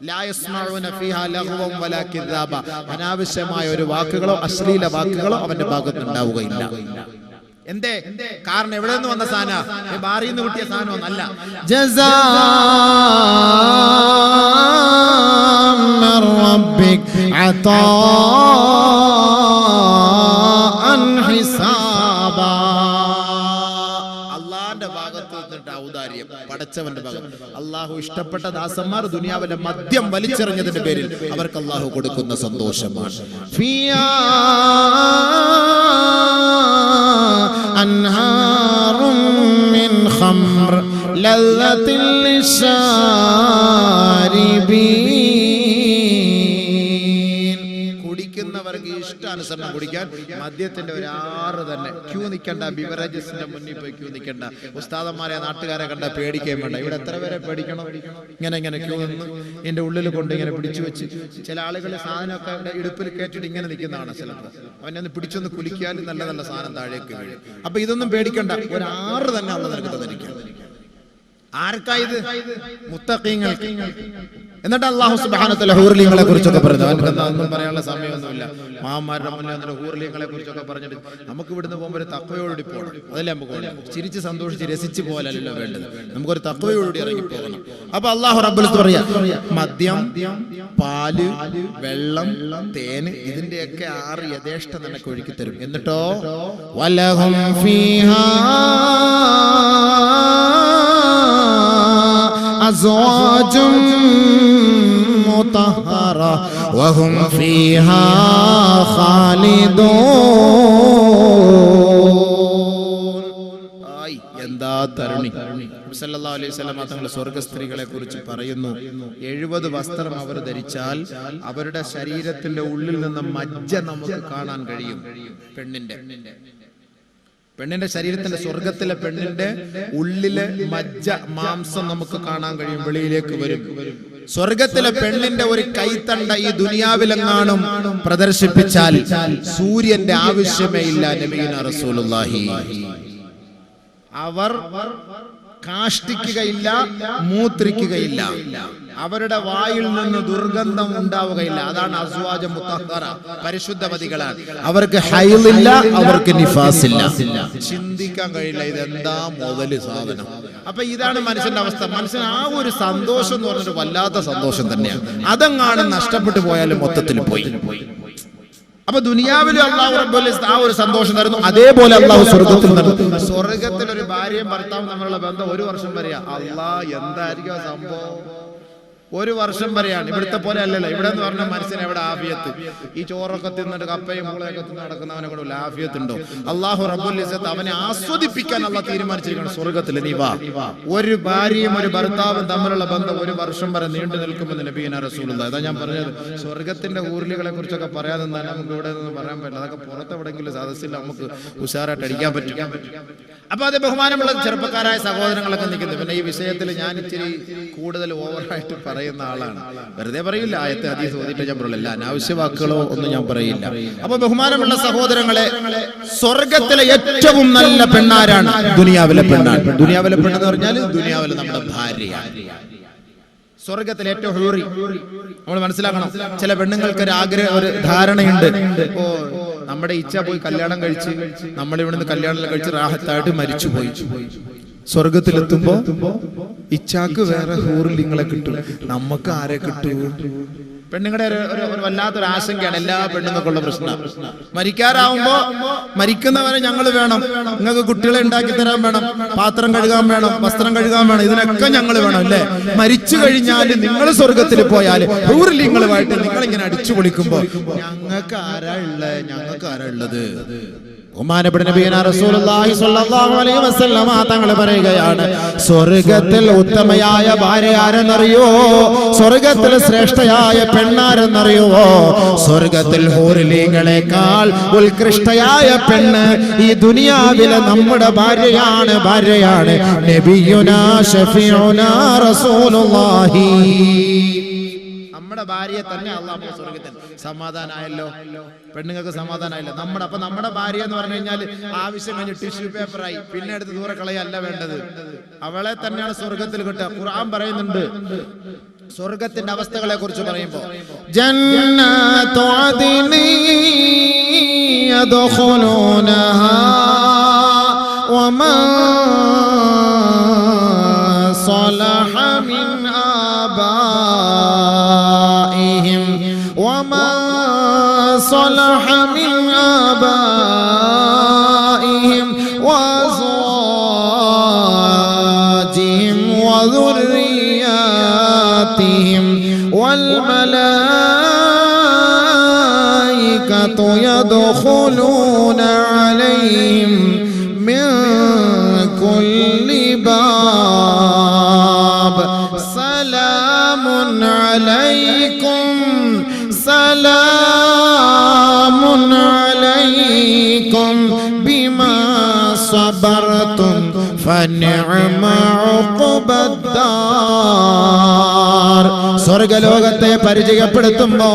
A: ലാ യസ്മഊന ഫീഹാ ലഗ്വൻ വലാ കിദാബ. അനാവശ്യമായ ഒരു വാക്കുകളോ അശ്ലീല വാക്കുകളോ അവന്റെ ഭാഗത്ത് ഉണ്ടാവുകയില്ല. എന്തേ? കാരണം എവിടെ നിന്ന് വന്ന സാധന? ബാറിൽ നിന്ന് കിട്ടിയ സാധനമൊന്നല്ല. ജസാഅൻ മിർ റബ്ബിക അതാഅൻ ഹിസാബാ. അല്ലാഹുവിന്റെ ഭാഗത്ത് നിന്നിട്ട് ഔദാര്യം, പടച്ചവന്റെ ഭാഗത്ത്. അല്ലാഹു ഇഷ്ടപ്പെട്ട ദാസന്മാർ ദുനിയാവിലെ മദ്യം വലിച്ചെറിഞ്ഞതിന്റെ പേരിൽ അവർക്ക് അല്ലാഹു കൊടുക്കുന്ന സന്തോഷമാണ്. ഫിയാ അൻഹാറും മിൻ ഖംർ ലല്ലത്തിൽ ലിശാരിബീൻ. കുടിക്കുന്നവർക്ക് ഇഷ്ടാനുസരണം കുടിക്കാൻ മദ്യത്തിന്റെ ഒരു ആറ് തന്നെ. ക്യൂ നിൽക്കണ്ട, ബിവറേജസിന്റെ മുന്നിൽ പോയി ക്യൂ നിൽക്കണ്ട. ഉസ്താദന്മാരെ നാട്ടുകാരെ കണ്ട പേടിക്കാൻ വേണ്ട. ഇവിടെ എത്ര പേരെ പേടിക്കണം? ഇങ്ങനെ ക്യൂ നിന്ന് എന്റെ ഉള്ളിൽ കൊണ്ട് ഇങ്ങനെ പിടിച്ചു വെച്ച് ചില ആളുകൾ സാധനമൊക്കെ ഇടുപ്പിൽ കയറ്റിട്ട് ഇങ്ങനെ നിൽക്കുന്നതാണ്. ചിലപ്പോൾ അവനൊന്ന് പിടിച്ചൊന്ന് കുലിക്കാൽ നല്ല നല്ല സാധനം താഴേക്ക് വീഴും. അപ്പൊ ഇതൊന്നും പേടിക്കണ്ട, ഒരു ആറ് തന്നെ ഉള്ള നിനക്ക് തന്നിരിക്കും. ആർക്കായത്? മുത്തഖീങ്ങൾക്ക്. എന്നിട്ട് അല്ലാഹു സുബ്ഹാനഹു വ തആല ഹൂർലിങ്ങളെ കുറിച്ചൊക്കെ പറഞ്ഞു. അവനൊന്നും പറയാനുള്ള സമയമൊന്നുമില്ല. മാമാരുടെ മുന്നിൽ വന്നിട്ട് ഹൂർലിങ്ങളെ കുറിച്ചൊക്കെ പറഞ്ഞിട്ട് നമുക്ക് ഇവിടുന്ന് പോകുമ്പോൾ ഒരു തഖ്വയോടുകൂടി പോകണം. അതല്ലേ നമുക്ക് ചിരിച്ച് സന്തോഷിച്ച് രസിച്ച് പോലല്ലോ വേണ്ടത്, നമുക്കൊരു തഖ്വയോടുകൂടി ഇറങ്ങി പോകണം. അപ്പൊ അല്ലാഹു റബ്ബുൽ ഇസ്സത്ത് പറയാ, മദ്യം, പാല്, വെള്ളം, തേന്, ഇതിന്റെയൊക്കെ ആറ് യഥേഷ്ടം നിനക്ക് ഒഴുക്കി തരും. എന്നിട്ടോ വലഹും ഫീഹാ അസ്വാജും മുതഹറ വഹും ഫീഹാ ഖാലിദൂൻ. ആയി എന്താ തരുണി! സല്ലല്ലാഹു അലൈഹി വസല്ലം തങ്ങൾ സ്വർഗ്ഗ സ്ത്രീകളെ കുറിച്ച് പറയുന്നു, 70 വസ്ത്രം അവർ ധരിച്ചാൽ അവരുടെ ശരീരത്തിന്റെ ഉള്ളിൽ നിന്ന് മജ്ജ നമുക്ക് കാണാൻ കഴിയും. പെണ്ണിന്റെ ശരീരത്തിന്റെ, സ്വർഗത്തിലെ പെണ്ണിന്റെ ഉള്ളിലെ മജ്ജ, മാംസം നമുക്ക് കാണാൻ കഴിയും, വെളിയിലേക്ക് വരും. സ്വർഗത്തിലെ പെണ്ണിന്റെ ഒരു കൈത്തണ്ട ഈ ദുനിയാവിലെങ്ങാനും പ്രദർശിപ്പിച്ചാൽ സൂര്യന്റെ ആവശ്യമേ ഇല്ല. നബിയുനാ റസൂലുള്ളാഹി അവർ കാഷ്ടിക്കുകയില്ല, മൂത്രിക്കുകയില്ല, അവരുടെ വായിൽ നിന്ന് ദുർഗന്ധം ഉണ്ടാവുകയില്ല. അതാണ് അസ്വാജ മുതഹ്ഹറ, പരിശുദ്ധവതികളാണ്. അവർക്ക് ഹൈളില്ല, അവർക്ക് നിഫാസില്ല. ചിന്തിക്കാൻ കഴിയില്ല ഇതെന്താ മുതല് സാധനം. അപ്പൊ ഇതാണ് മനുഷ്യന്റെ അവസ്ഥ. മനുഷ്യൻ ആ ഒരു സന്തോഷം എന്ന് പറഞ്ഞൊരു വല്ലാത്ത സന്തോഷം തന്നെയാണ്. അതെങ്ങാനും നഷ്ടപ്പെട്ടു പോയാലും മൊത്തത്തിൽ പോയി. അപ്പൊ ദുനിയാവിലും അല്ലാഹു റബ്ബുൽ ഇസ്സത്ത് ആ ഒരു സന്തോഷം തരുന്നു. അതേപോലെ അല്ലാഹു സ്വർഗ്ഗത്തിൽ തരുന്നു. സ്വർഗ്ഗത്തിൽ ഒരു ഭാര്യയും ഭർത്താവും തമ്മിലുള്ള ബന്ധം 1 വർഷം വരെയാ. അല്ലാഹ് എന്തായിരിക്കും സംഭവം? 1 വർഷം വരെയാണ്. ഇവിടുത്തെ പോലെ അല്ലല്ലോ. ഇവിടെ എന്ന് പറഞ്ഞാൽ മനുഷ്യന് എവിടെ ആഫിയത്ത്? ഈ ചോറൊക്കെ തിന്നിട്ട് കപ്പയും മൂളയൊക്കെ തിന്ന് നടക്കുന്നവനെ കൂടെ ആഫിയത്ത് ഉണ്ടോ? അല്ലാഹു റബ്ബുൽ ഇസ്സത്ത് അവനെ ആസ്വദിപ്പിക്കാൻ അല്ലാഹ് തീരുമാനിച്ചിരിക്കണം സ്വർഗ്ഗത്തിൽ. നീ വാ, ഒരു ഭാര്യയും ഒരു ഭർത്താവും തമ്മിലുള്ള ബന്ധം 1 വർഷം വരെ നീണ്ടു നിൽക്കുമെന്ന് നബിയുനാ റസൂലുള്ളാഹി. അതാ ഞാൻ പറഞ്ഞത്, സ്വർഗ്ഗത്തിന്റെ ഊർലികളെ കുറിച്ചൊക്കെ പറയാതെ തന്നെ നമുക്ക് ഇവിടെ നിന്ന് പറയാൻ പറ്റില്ല. അതൊക്കെ പുറത്തെവിടെങ്കിലും സദസ്സിൽ നമുക്ക് ഉഷാറായിട്ട് അടിക്കാൻ പറ്റും. അപ്പൊ അത് ബഹുമാനമുള്ള ചെറുപ്പക്കാരായ സഹോദരങ്ങളൊക്കെ നിൽക്കുന്നത്. പിന്നെ ഈ വിഷയത്തിൽ ഞാൻ ഇച്ചിരി കൂടുതൽ ഓവറായിട്ട് പറയുന്ന ആളാണ്. വെറുതെ പറയില്ല, ആയത്തെ ഹദീസ് ഓതിയിട്ട് ഞാൻ പറയില്ല, അനാവശ്യ വാക്കുകളോ ഒന്നും ഞാൻ പറയില്ല. അപ്പൊ ബഹുമാനമുള്ള സഹോദരങ്ങളെ, സ്വർഗത്തിലെ ഏറ്റവും നല്ല പെണ്ണാരാണ്? ദുനിയാവിലെ പെണ്ണാണ്. ദുനിയാവിലെ പെണ്ണെന്ന് പറഞ്ഞാൽ ദുനിയാവിലെ നമ്മുടെ ഭാര്യയാണ്. സ്വർഗത്തിലെ ഏറ്റവും ഹൂറി നമ്മൾ മനസ്സിലാക്കണം. ചില പെണ്ണുങ്ങൾക്ക് ഒരു ആഗ്രഹം, ഒരു ധാരണയുണ്ട്, ഓ നമ്മുടെ ഇച്ഛ പോയി കല്യാണം കഴിച്ച് നമ്മൾ ഇവിടുന്ന് കല്യാണം കഴിച്ച് റാഹത്തായിട്ട് മരിച്ചുപോയി, സ്വർഗത്തിലെത്തുമ്പോ ഇച്ഛാക്ക് വേറെ ഹൂറിലിങ്ങളെ കിട്ടും, നമുക്ക് ആരെ കിട്ടൂ? പെണ്ണുങ്ങളുടെ ഒരു വല്ലാത്തൊരു ആശങ്കയാണ് എല്ലാ പെണ്ണുങ്ങൾക്കുള്ള പ്രശ്നം. മരിക്കാറാവുമ്പോ മരിക്കുന്നവരെ ഞങ്ങൾ വേണം, നിങ്ങൾക്ക് കുട്ടികളെ ഉണ്ടാക്കി തരാൻ വേണം, പാത്രം കഴുകാൻ വേണം, വസ്ത്രം കഴുകാൻ വേണം, ഇതിനൊക്കെ ഞങ്ങൾ വേണം അല്ലേ? മരിച്ചു കഴിഞ്ഞാൽ നിങ്ങൾ സ്വർഗത്തിൽ പോയാൽ ഹൂറിലിങ്ങളുമായിട്ട് നിങ്ങൾ ഇങ്ങനെ അടിച്ചു പൊളിക്കുമ്പോ ഞങ്ങൾക്ക് ആരാ ഉള്ളത്?
B: ബഹുമാനപ്പെട്ട നബിയനാ റസൂലുള്ളാഹി സ്വല്ലല്ലാഹു അലൈഹി വസല്ലമ തങ്ങൾ പറയുകയാണ്, സ്വർഗ്ഗത്തിൽ ഉത്തമയായ ഭാര്യ ആരെന്നറിയോ? സ്വർഗ്ഗത്തിൽ ശ്രേഷ്ഠയായ പെണ്ണാരെന്നറിയോ? സ്വർഗ്ഗത്തിൽ ഹൂറിലീങ്ങളെക്കാൾ ഉത്കൃഷ്ടയായ പെണ്ണ് ഈ ദുനിയാവിലെ നമ്മുടെ ഭാര്യയാണ്. നബിയുനാ ഷഫീഉനാ റസൂലുള്ളാഹി.
A: നമ്മുടെ ഭാര്യയെ തന്നെ അല്ലാഹു സ്വർഗ്ഗത്തിൽ സമാധാനായല്ലോ, പെണ്ണുങ്ങൾക്ക് സമാധാനായില്ല. നമ്മുടെ ഭാര്യ എന്ന് പറഞ്ഞു കഴിഞ്ഞാൽ ആവശ്യം കഴിഞ്ഞ് ടിഷ്യൂ പേപ്പറായി, പിന്നെ എടുത്ത് ദൂരെ കളയല്ല വേണ്ടത്, അവളെ തന്നെയാണ് സ്വർഗ്ഗത്തിൽ കിട്ടുക. ഖുർആൻ പറയുന്നുണ്ട് സ്വർഗ്ഗത്തിന്റെ അവസ്ഥകളെ കുറിച്ച് പറയുമ്പോൾ,
B: ജന്നത്തു അദ്നി യദ്ഖുലൂനഹാ വമാ صلح من آبائهم وما صلح من آبائهم وأزواجهم وذرياتهم والملائكة يدخلون عليهم من كل باب سلام عليكم بما صبرتم فنعم عقبى الدار. സ്വർഗലോകത്തെ പരിചയപ്പെടുത്തുമ്പോ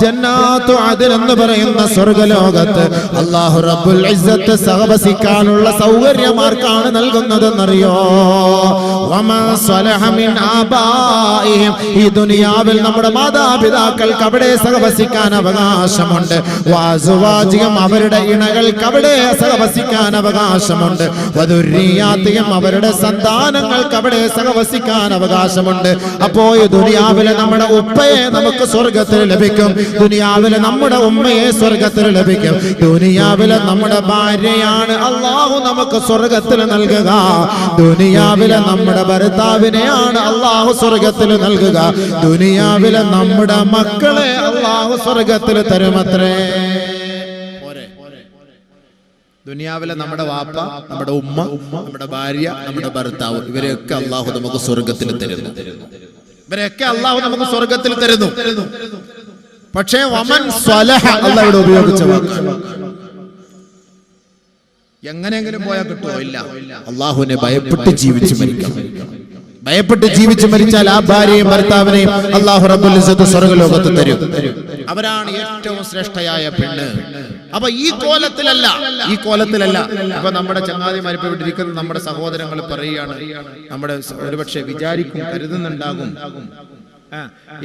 B: ജന്നാത്തു അദ്ൻ എന്ന് പറയുന്ന സ്വർഗലോകത്ത് അല്ലാഹു റബ്ബുൽ ഇസ്സത്ത് സഹവസിക്കാനുള്ള സൗകര്യമാർക്കാണ് നൽകുന്നതെന്നറിയോ? വമാ സ്വലഹ മിൻ ആബാഇഹിം. ഈ ദുനിയാവിൽ നമ്മുടെ മാതാപിതാക്കൾക്ക് അവിടെ സഹവസിക്കാൻ അവകാശമുണ്ട്. വഅസ്വാജിഹിം, അവരുടെ ഇണകൾക്ക് അവിടെ സഹവസിക്കാൻ അവകാശമുണ്ട്. വദുർരിയാതിഹിം, അവരുടെ സന്താനങ്ങൾക്ക് അവിടെ സഹവസിക്കാൻ അവകാശമുണ്ട്. അപ്പോ ഈ ദുനിയാവിലെ നമ്മുടെ ഉപ്പയെ നമുക്ക് സ്വർഗത്തിൽ ലഭിക്കും, ദുനിയാവിലെ നമ്മുടെ ഉമ്മയെ സ്വർഗത്തിൽ ലഭിക്കും. ദുനിയാവിലെ നമ്മുടെ ഭാര്യയാണ് അല്ലാഹു നമുക്ക് സ്വർഗത്തിൽ നൽകുക. ദുനിയാവിലെ നമ്മുടെ ഭർത്താവിനെയാണ് അല്ലാഹു സ്വർഗത്തിൽ നൽകുക. ദുനിയാവിലെ നമ്മുടെ മക്കളെ അല്ലാഹു സ്വർഗത്തിൽ തരുമത്രേ.
A: ദുനിയാവിലെ നമ്മുടെ വാപ്പ, നമ്മുടെ ഉമ്മ, നമ്മുടെ ഭാര്യ, നമ്മുടെ ഭർത്താവ്, ഇവരെയൊക്കെ അല്ലാഹു നമുക്ക് സ്വർഗത്തിൽ തരുന്നു. പക്ഷേ വമൻ സ്വലഹ അല്ലാഹു ഉപയോഗിച്ച വാക്ക് എങ്ങനെയെങ്കിലും പോയാൽ കിട്ടുമോ? ഇല്ല.
B: അല്ലാഹുവിനെ ഭയപ്പെട്ട് ജീവിച്ചു മരിക്കണം. ഭയപ്പെട്ട് ജീവിച്ചു മരിച്ചാൽ ആ ഭാര്യയും ഭർത്താവിനെയും അല്ലാഹു റബ്ബുൽ ഇസ്സത്ത് സ്വർഗ്ഗലോകത്ത് തരും.
A: അവരാണ് ഏറ്റവും ശ്രേഷ്ഠയായ പെണ്ണ്. അപ്പൊ ഈ കോലത്തിലല്ല. അപ്പൊ നമ്മുടെ ചങ്ങാതിമാർ ഇപ്പൊ ഇരിക്കുന്ന നമ്മുടെ സഹോദരങ്ങൾ പറയുകയാണ്, നമ്മുടെ ഒരുപക്ഷെ വിചാരിക്കും, കരുതുന്നുണ്ടാകും,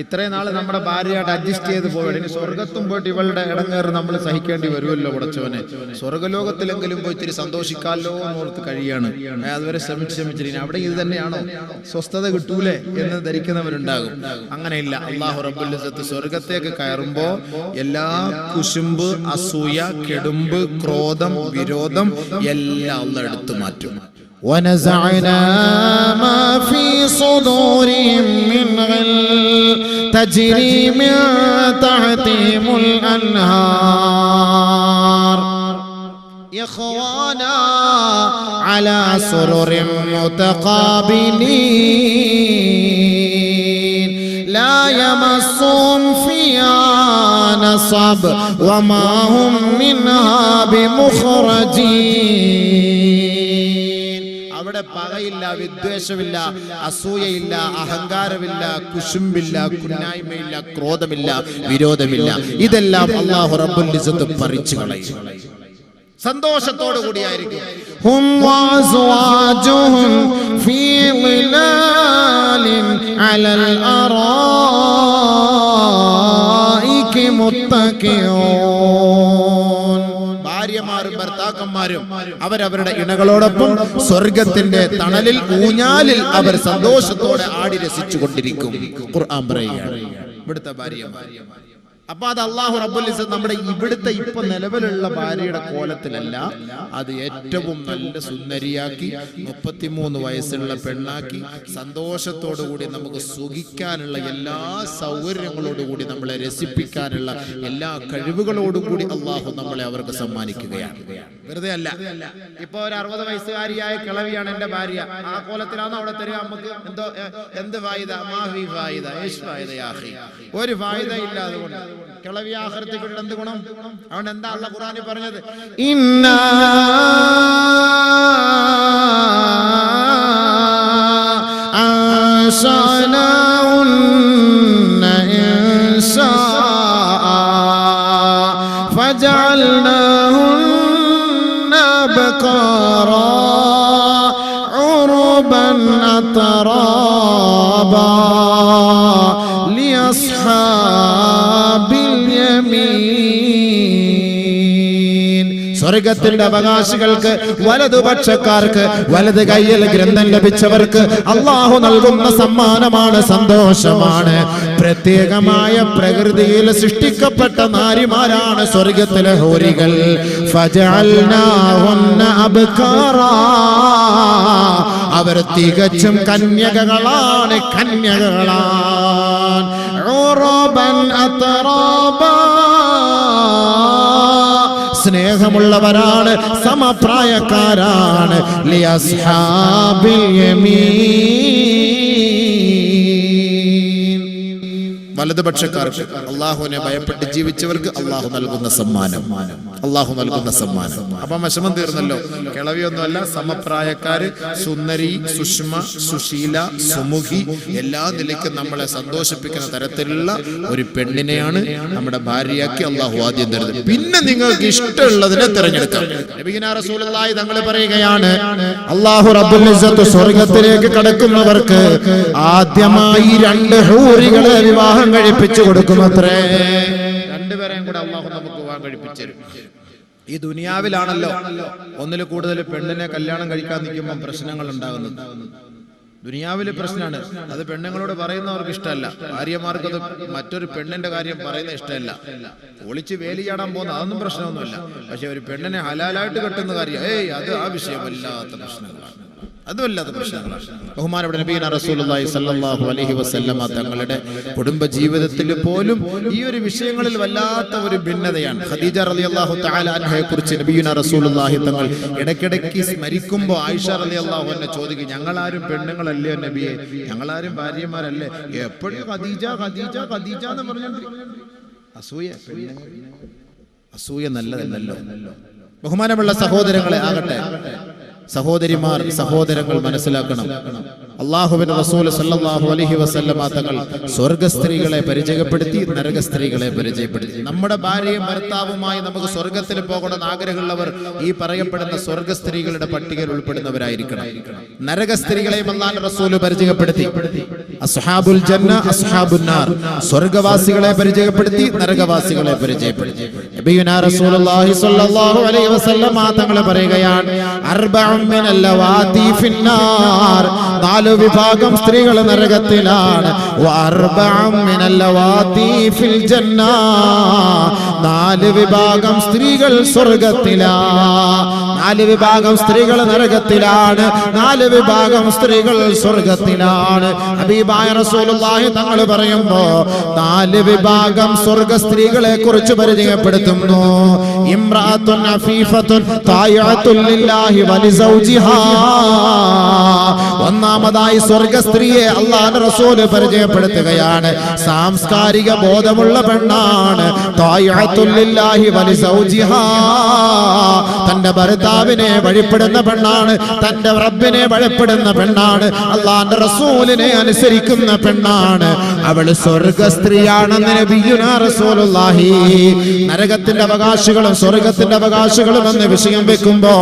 A: ഇത്രയും നാള് നമ്മുടെ ഭാര്യയായിട്ട് അഡ്ജസ്റ്റ് ചെയ്ത് പോവുകയാണ്, ഇനി സ്വർഗത്തും പോയിട്ട് ഇവളുടെ ഇടങ്ങേറ് നമ്മൾ സഹിക്കേണ്ടി വരുമല്ലോ ഉടച്ചവനെ, സ്വർഗലോകത്തിലെങ്കിലും പോയി ഇത്തിരി സന്തോഷിക്കാമല്ലോ എന്നോർത്ത് കഴിയാണ്. അതുവരെ ശ്രമിച്ചിരിക്കും, അവിടെ ഇത് തന്നെയാണോ, സ്വസ്ഥത കിട്ടൂലേ എന്ന് ധരിക്കുന്നവരുണ്ടാകും. അങ്ങനെയില്ല. അല്ലാഹു റബ്ബുൽ ഇസ്സത്ത് സ്വർഗത്തേക്ക് കയറുമ്പോ എല്ലാ കുശുമ്പ്, അസൂയ, കെടുമ്പ്, ക്രോധം, വിരോധം എല്ലാം അല്ലാഹു എടുത്തു മാറ്റും.
B: ونزعنا ما في صدورهم من غل تجري من تحتهم الأنهار إخوانا على سرر متقابلين لا يمسهم فيها نصب وما هم منها بمخرجين. അവിടെ പകയില്ല, വിദ്വേഷമില്ല, അസൂയയില്ല, അഹങ്കാരമില്ല, കുശുമ്പില്ല, കുന്നായ്മയില്ല, ക്രോധമില്ല, വിരോധമില്ല. ഇതെല്ലാം അല്ലാഹു റബ്ബുൽ ഇസ്സത്ത് പറിച്ചു കളയും. സന്തോഷത്തോടു കൂടിയായിരിക്കും. ഹും വഅസ്വാജുഹും ഫീ ളിലാലിൻ അലൽ അറായികി മുത്തഖിഊൻ. ഭാര്യമാരും ഭർത്താക്കന്മാരും അവരവരുടെ ഇണകളോടൊപ്പം സ്വർഗത്തിന്റെ തണലിൽ ഊഞ്ഞാലിൽ അവർ സന്തോഷത്തോടെ ആടി രസിച്ചു കൊണ്ടിരിക്കും. ഖുർആൻ പറയുകയാണ് ഇവിടുത്തെ ഭാര്യമാർ. അപ്പൊ അത് അല്ലാഹു റബ്ബുൽ ഇസ്സത്ത് നമ്മുടെ ഇവിടുത്തെ ഇപ്പൊ നിലവിലുള്ള ഭാര്യയുടെ കോലത്തിലല്ല, അത് ഏറ്റവും നല്ല സുന്ദരിയാക്കി 33 വയസ്സുള്ള പെണ്ണാക്കി സന്തോഷത്തോടുകൂടി നമുക്ക് സുഖിക്കാനുള്ള എല്ലാ സൗകര്യങ്ങളോടുകൂടി നമ്മളെ രസിപ്പിക്കാനുള്ള എല്ലാ കഴിവുകളോടും കൂടി അല്ലാഹു നമ്മളെ അവർക്ക് സമ്മാനിക്കുകയാണ്. വെറുതെ അല്ല. ഇപ്പൊ ഒരു 60 വയസ്സുകാരിയായ കിളവിയാണ് എന്റെ ഭാര്യ, ആ കോലത്തിലാണോ അവിടെ തരിക? നമുക്ക് എന്തോ എന്ത് ഫായിദ? ഒരു ഫായിദ ഇല്ല. അതുകൊണ്ട് കിളവി ആഖിറത്തിൽ എന്ത് ഗുണം? അവൻ എന്താ അല്ലാഹു ഖുർആനിൽ പറഞ്ഞത്? ഇന്നാ അൻശഅനാഹുന്ന ഇൻശാഅ ഫജഅൽനാഹുന്ന ബഖറാ ഉറുബൻ അത്റാബാ ലിഅസ്ഹാബിൽ യമീൻ. സ്വർഗത്തിന്റെ അവകാശികൾക്ക്, വലതുപക്ഷക്കാർക്ക്, വലത് കയ്യിൽ ഗ്രന്ഥം ലഭിച്ചവർക്ക് അല്ലാഹു നൽകുന്ന സമ്മാനമാണ്, സന്തോഷമാണ്. പ്രത്യേകമായ പ്രകൃതിയിൽ സൃഷ്ടിക്കപ്പെട്ട നാരിമാരാണ് സ്വർഗത്തിലെ ഹൂറികൾ. ഫജഅൽനാഹുന്ന അബ്കാറാ, അവർ തികച്ചും കന്യകകളാണ്, കന്യകകളാണ്. ഉറബൻ അത്റാബാ, സ്നേഹമുള്ളവരാണ്, സമപ്രായക്കാരാണ്. ലിഅസ്ഹാബിൽ യമീൻ, വലതുപക്ഷക്കാർക്ക്, അള്ളാഹുവിനെ ഭയപ്പെട്ട് ജീവിച്ചവർക്ക് അള്ളാഹു നൽകുന്ന സമ്മാനം, അള്ളാഹു നൽകുന്ന സമ്മാനം. അപ്പം വിഷമം തീർന്നല്ലോ. കിളവിയൊന്നുമല്ല, സമപ്രായക്കാര്, സുന്ദരി, സുഷ്മ, സുശീല, സുമുഖി, എല്ലാ നിലയ്ക്കും നമ്മളെ സന്തോഷിപ്പിക്കുന്ന തരത്തിലുള്ള ഒരു പെണ്ണിനെയാണ് നമ്മുടെ ഭാര്യയാക്കി അള്ളാഹു ആദ്യം തരുന്നത്. പിന്നെ നിങ്ങൾക്ക് ഇഷ്ടമുള്ളതിനെ തിരഞ്ഞെടുക്കാം. നബിയുനാ റസൂലുള്ളാഹി തങ്ങൾ പറയുകയാണ്, അല്ലാഹു റബ്ബുൽ ഇസ്സത്ത് സ്വർഗ്ഗത്തിലേക്ക് കടക്കുന്നവർക്ക് ആദ്യമായി 2 ഹൂറികളെ വിവാഹം കഴിപ്പിച്ചു കൊടുക്കുമത്രേ. 2 പേരെയും കൂടെ അല്ലാഹു നമുക്ക് വിവാഹം കഴിപ്പിച്ചു തരും. ഈ ദുനിയാവിലാണല്ലോ ഒന്നിൽ കൂടുതൽ പെണ്ണിനെ കല്യാണം കഴിക്കാൻ നിൽക്കുമ്പോൾ പ്രശ്നങ്ങൾ ഉണ്ടാകുന്നത്. ദുനിയാവിലെ പ്രശ്നമാണ് അത്. പെണ്ണുങ്ങളോട് പറയുന്നവർക്ക് ഇഷ്ടമല്ല, ഭാര്യമാർക്ക് അത് മറ്റൊരു പെണ്ണിന്റെ കാര്യം പറയുന്ന ഇഷ്ടമല്ല. ഒളിച്ച് വേലി ചാടാൻ പോകുന്ന അതൊന്നും പ്രശ്നമൊന്നുമില്ല. പക്ഷെ ഒരു പെണ്ണിനെ ഹലാലായിട്ട് കെട്ടുന്ന കാര്യം, അത് ആ വിഷയമല്ലാത്ത പ്രശ്നങ്ങളാണ്, അതുമല്ലാത്ത പ്രശ്നങ്ങളാണ്. ബഹുമാനപ്പെട്ട നബിയുനാ റസൂലുള്ളാഹി സ്വല്ലല്ലാഹു അലൈഹി വസല്ലമ തങ്ങളുടെ കുടുംബ ജീവിതത്തിൽ പോലും ഈ ഒരു വിഷയങ്ങളിൽ വല്ലാത്ത ഒരു ഭിന്നതയാണ്. ഖദീജ റളിയല്ലാഹു തആല അൻഹയെ കുറിച്ച് നബിയുനാ റസൂലുള്ളാഹി തങ്ങൾ ഇടയ്ക്കിടയ്ക്ക് സ്മരിക്കുമ്പോൾ ആയിഷ റളിയല്ലാഹു അൻഹ ചോദിക്കും, ഞങ്ങളാരും പെണ്ണുങ്ങളല്ലേ നബിയെ, ഞങ്ങളാരും ഭാര്യമാരല്ലേ, എപ്പോഴും ഖദീജ ഖദീജ ഖദീജ എന്ന് പറഞ്ഞുകൊണ്ടിരിക്കും. അസൂയ നല്ലതല്ലല്ലോ. ബഹുമാനമുള്ള സഹോദരങ്ങളെ ആകട്ടെ, സഹോദരിമാർ, സഹോദരങ്ങൾ മനസ്സിലാക്കണം, അല്ലാഹുവിന്റെ റസൂൽ സല്ലല്ലാഹു അലൈഹി വസല്ലമ തങ്ങൾ സ്വർഗ്ഗ സ്ത്രീകളെ പരിചയപ്പെടുത്തി, നരക സ്ത്രീകളെ പരിചയപ്പെടുത്തി. നമ്മുടെ ഭാര്യയും ഭർത്താവുമായി നമുക്ക് സ്വർഗത്തിൽ പോകണമെന്ന് ആഗ്രഹമുള്ളവർ ഈ പറയപ്പെടുന്ന സ്വർഗ്ഗ സ്ത്രീകളുടെ പട്ടികയിൽ ഉൾപ്പെടുന്നവരായിരിക്കണം. നരക സ്ത്രീകളെയും അല്ലാഹുവിന്റെ റസൂൽ പരിചയപ്പെടുത്തി. അസ്ഹാബുൽ ജന്ന അസ്ഹാബുൻ നാർ, സ്വർഗ്ഗവാസികളെ പരിചയപ്പെടുത്തി, നരകവാസികളെ പരിചയപ്പെടുത്തി. നബിയുനാ റസൂലുള്ളാഹി സ്വല്ലല്ലാഹു അലൈഹി വസല്ലമ തങ്ങൾ പറയുകയാണ്, നാല് വിഭാഗം സ്ത്രീകൾ നരകത്തിലാണ്. 4 വിഭാഗം സ്ത്രീകൾ സ്വർഗത്തിലാണ്. 4 വിഭാഗം സ്ത്രീകൾ നരകത്തിലാണ്, 4 വിഭാഗം സ്ത്രീകൾ സ്വർഗത്തിലാണ്. ഹബീബായ റസൂലുള്ളാഹി തങ്ങൾ പറയുമ്പോ 4 വിഭാഗം സ്വർഗ സ്ത്രീകളെ കുറിച്ച് പരിചയപ്പെടുത്തുന്നു. ഇംറഅത്തുൻ അഫീഫത്തുൻ തായിഅത്തുൻ ലില്ലാഹി വലിസൗജിഹാ. ഒന്നാമതായി സ്വർഗ സ്ത്രീയെ അല്ലാഹുവിന്റെ റസൂൽ പരിചയപ്പെടുത്തുകയാണ്. സാംസ്കാരിക ബോധമുള്ള പെണ്ണാണ്. തായിഅത്തുൻ ലില്ലാഹി വലിസൗജിഹാ. തന്റെ ഭർത്താവിനെ വഴിപ്പെടുന്ന പെണ്ണാണ്, തന്റെ റബ്ബിനെ വഴിപ്പെടുന്ന പെണ്ണാണ്, അല്ലാഹുവിന്റെ റസൂലിനെ അനുസരിക്കുന്ന പെണ്ണാണ്. അവള് സ്വർഗ സ്ത്രീയാണെന്ന് നബിയുനാ റസൂലുള്ളാഹി. നരകത്തിന്റെ അവകാശികളും സ്വർഗത്തിന്റെ അവകാശികളും എന്ന വിഷയം വെക്കുമ്പോ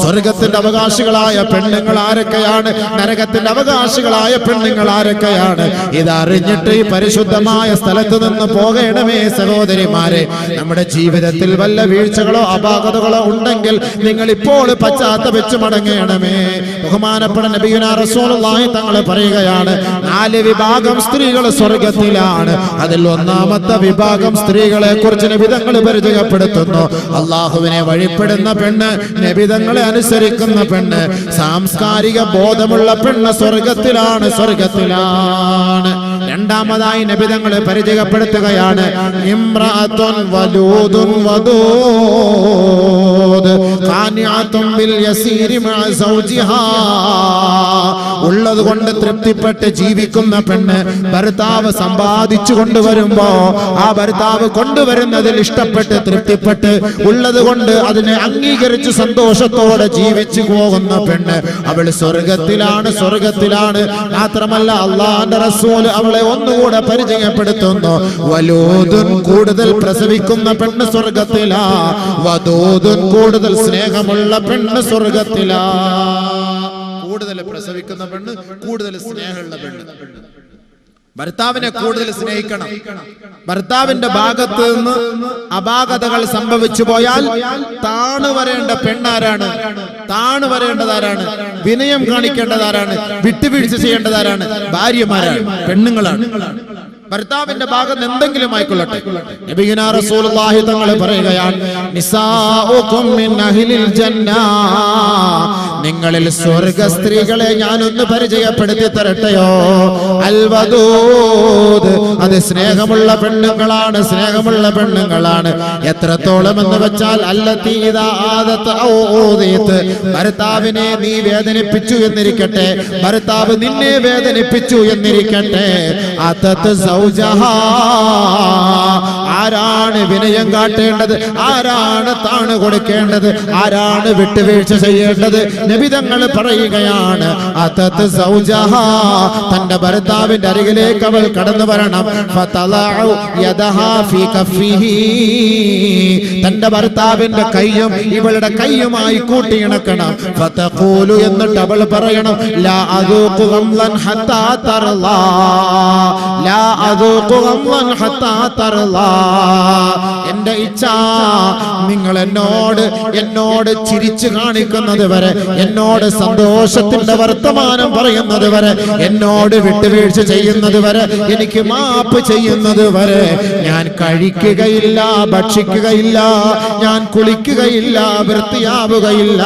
B: സ്വർഗത്തിന്റെ അവകാശികളായ പെണ്ണുങ്ങൾ ആരൊക്കെയാണ്, നരകത്തിന്റെ അവകാശികളായ പെണ്ണുങ്ങൾ ആരൊക്കെയാണ്, ഇതറിഞ്ഞിട്ട് ഈ പരിശുദ്ധമായ സ്ഥലത്ത് നിന്ന് പോകണമേ സഹോദരിമാരെ. നമ്മുടെ ജീവിതത്തിൽ വല്ല വീഴ്ചകളോ അപാകതകളോ ഉണ്ടെങ്കിൽ നിങ്ങൾ ഇപ്പോൾ പശ്ചാത്തപിച്ചു മടങ്ങണമേ. ബഹുമാനപ്പെട്ട നബിയുനാ റസൂലുള്ളാഹി തങ്ങൾ പറയുകയാണ്, 4 വിഭാഗം സ്ത്രീകൾ സ്വർഗത്തിലാണ്. അതിൽ ഒന്നാമത്തെ വിഭാഗം സ്ത്രീകളെ കുറിച്ച് നബി തങ്ങൾ പരിചയപ്പെടുത്തുന്നു. അള്ളാഹുവിനെ വഴിപ്പെടുന്ന പെണ്ണ്, നബി തങ്ങളെ അനുസരിക്കുന്ന പെണ്ണ്, സാംസ്കാരിക ബോധമുള്ള പെണ്ണ് സ്വർഗത്തിലാണ്, സ്വർഗത്തിലാണ്. രണ്ടാമതായി നബി തങ്ങൾ പരിചയപ്പെടുത്തുകയാണ്, ഇംറഅത്തുൻ വലൂദുൻ വദൂദ് ഖാനിഅത്തുൻ ബിൽ യസീരി മഅ സൗജിഹാ. ഉള്ളത് കൊണ്ട് തൃപ്തിപ്പെട്ട് ജീവിക്കുന്ന പെണ്ണ്. ഭർത്താവ് സമ്പാദിച്ചു കൊണ്ടുവരുമ്പോ ആ ഭർത്താവ് കൊണ്ടുവരുന്നതിൽ ഇഷ്ടപ്പെട്ട് തൃപ്തിപ്പെട്ട് ഉള്ളത് കൊണ്ട് അതിനെ അംഗീകരിച്ച് സന്തോഷത്തോടെ ജീവിച്ചു പോകുന്ന പെണ്ണ്, അവൾ സ്വർഗത്തിലാണ്, സ്വർഗത്തിലാണ്. മാത്രമല്ല അല്ലാഹുവിന്റെ റസൂൽ അവളെ ഒന്നുകൂടെ പരിചയപ്പെടുത്തുന്നു. വലൂദുൻ കൂടുതൽ പ്രസവിക്കുന്ന പെണ്ണ് സ്വർഗത്തിലാ, വദൂദുൻ കൂടുതൽ സ്നേഹമുള്ള പെണ്ണ് സ്വർഗത്തിലാ. കൂടുതൽ പ്രസവിക്കുന്ന പെണ്ണ്, കൂടുതൽ സ്നേഹമുള്ള പെണ്ണ്. ഭർത്താവിനെ കൂടുതൽ സ്നേഹിക്കണം. ഭർത്താവിന്റെ ഭാഗത്ത് നിന്ന് അപാകതകൾ സംഭവിച്ചു പോയാൽ താണു വരേണ്ട പെണ്ണാരാണ്, താണു വരേണ്ടതാരാണ്, വിനയം കാണിക്കേണ്ടതാരാണ്, വിട്ടുവീഴ്ച ചെയ്യേണ്ടതാരാണ്? ഭാര്യമാരാണ്, പെണ്ണുങ്ങളാണ്. ഭർത്താവിന്റെ ഭാഗത്ത് എന്തെങ്കിലും ആയിക്കൊള്ളട്ടെ. നബിയുനാ റസൂലുള്ളാഹി തങ്ങൾ പറയുകയാണ്, നിസാഉകും മിൻ അഹ്ലിൽ ജന്ന. നിങ്ങളിൽ സ്വർഗ സ്ത്രീകളെ ഞാനൊന്ന് പരിചയപ്പെടുത്തി തരട്ടെയോ? അൽ വദൂദ്, അത് സ്നേഹമുള്ള പെണ്ണുങ്ങളാണ്, സ്നേഹമുള്ള പെണ്ണുങ്ങളാണ്. എത്രത്തോളം എന്ന് വെച്ചാൽ അല്ലത്തി ഇദാ ആദത് ഔ ഊദിത്, ഭർത്താവിനെ നീ വേദനിപ്പിച്ചു എന്നിരിക്കട്ടെ, ഭർത്താവ് നിന്നെ വേദനിപ്പിച്ചു എന്നിരിക്കട്ടെ, അതത് സൗജഹാ. ആരാണ് വിനയം കാട്ടേണ്ടത്, ആരാണ് താണു കൊടുക്കേണ്ടത്, ആരാണ് വിട്ടുവീഴ്ച ചെയ്യേണ്ടത്? നബി തങ്ങൾ പറയുകയാണ്, അതത് സൗജഹാ, തന്റെ ഭർത്താവിന്റെ അരികിലേക്ക് അവൾ കടന്നു വരണം. ഫതലഉ യദഹാ ഫീ കഫിഹി, തന്റെ ഭർത്താവിന്റെ കൈയും ഇവളുടെ കൈയുമായി കൂട്ടിയിണക്കണം. ഫതഖൂലു, എന്നിട്ട് അവൾ പറയണം, ലാ അദൂഖു ഗംലൻ ഹത്താ തർലാ, ലാ അദൂഖു ഗംലൻ ഹത്താ തർലാ. എന്റെ ഇച്ഛ നിങ്ങൾ എന്നോട് ചിരിച്ചു കാണിക്കുന്നത് വരെ, എന്നോട് സന്തോഷത്തിന്റെ വർത്തമാനം പറയുന്നത് വരെ, എന്നോട് വിട്ടുവീഴ്ച ചെയ്യുന്നത് വരെ, എനിക്ക് മാപ്പ് ചെയ്യുന്നത് വരെ ഞാൻ കഴിക്കുകയില്ല, ഭക്ഷിക്കുകയില്ല, ഞാൻ കുളിക്കുകയില്ല, വൃത്തിയാവുകയില്ല.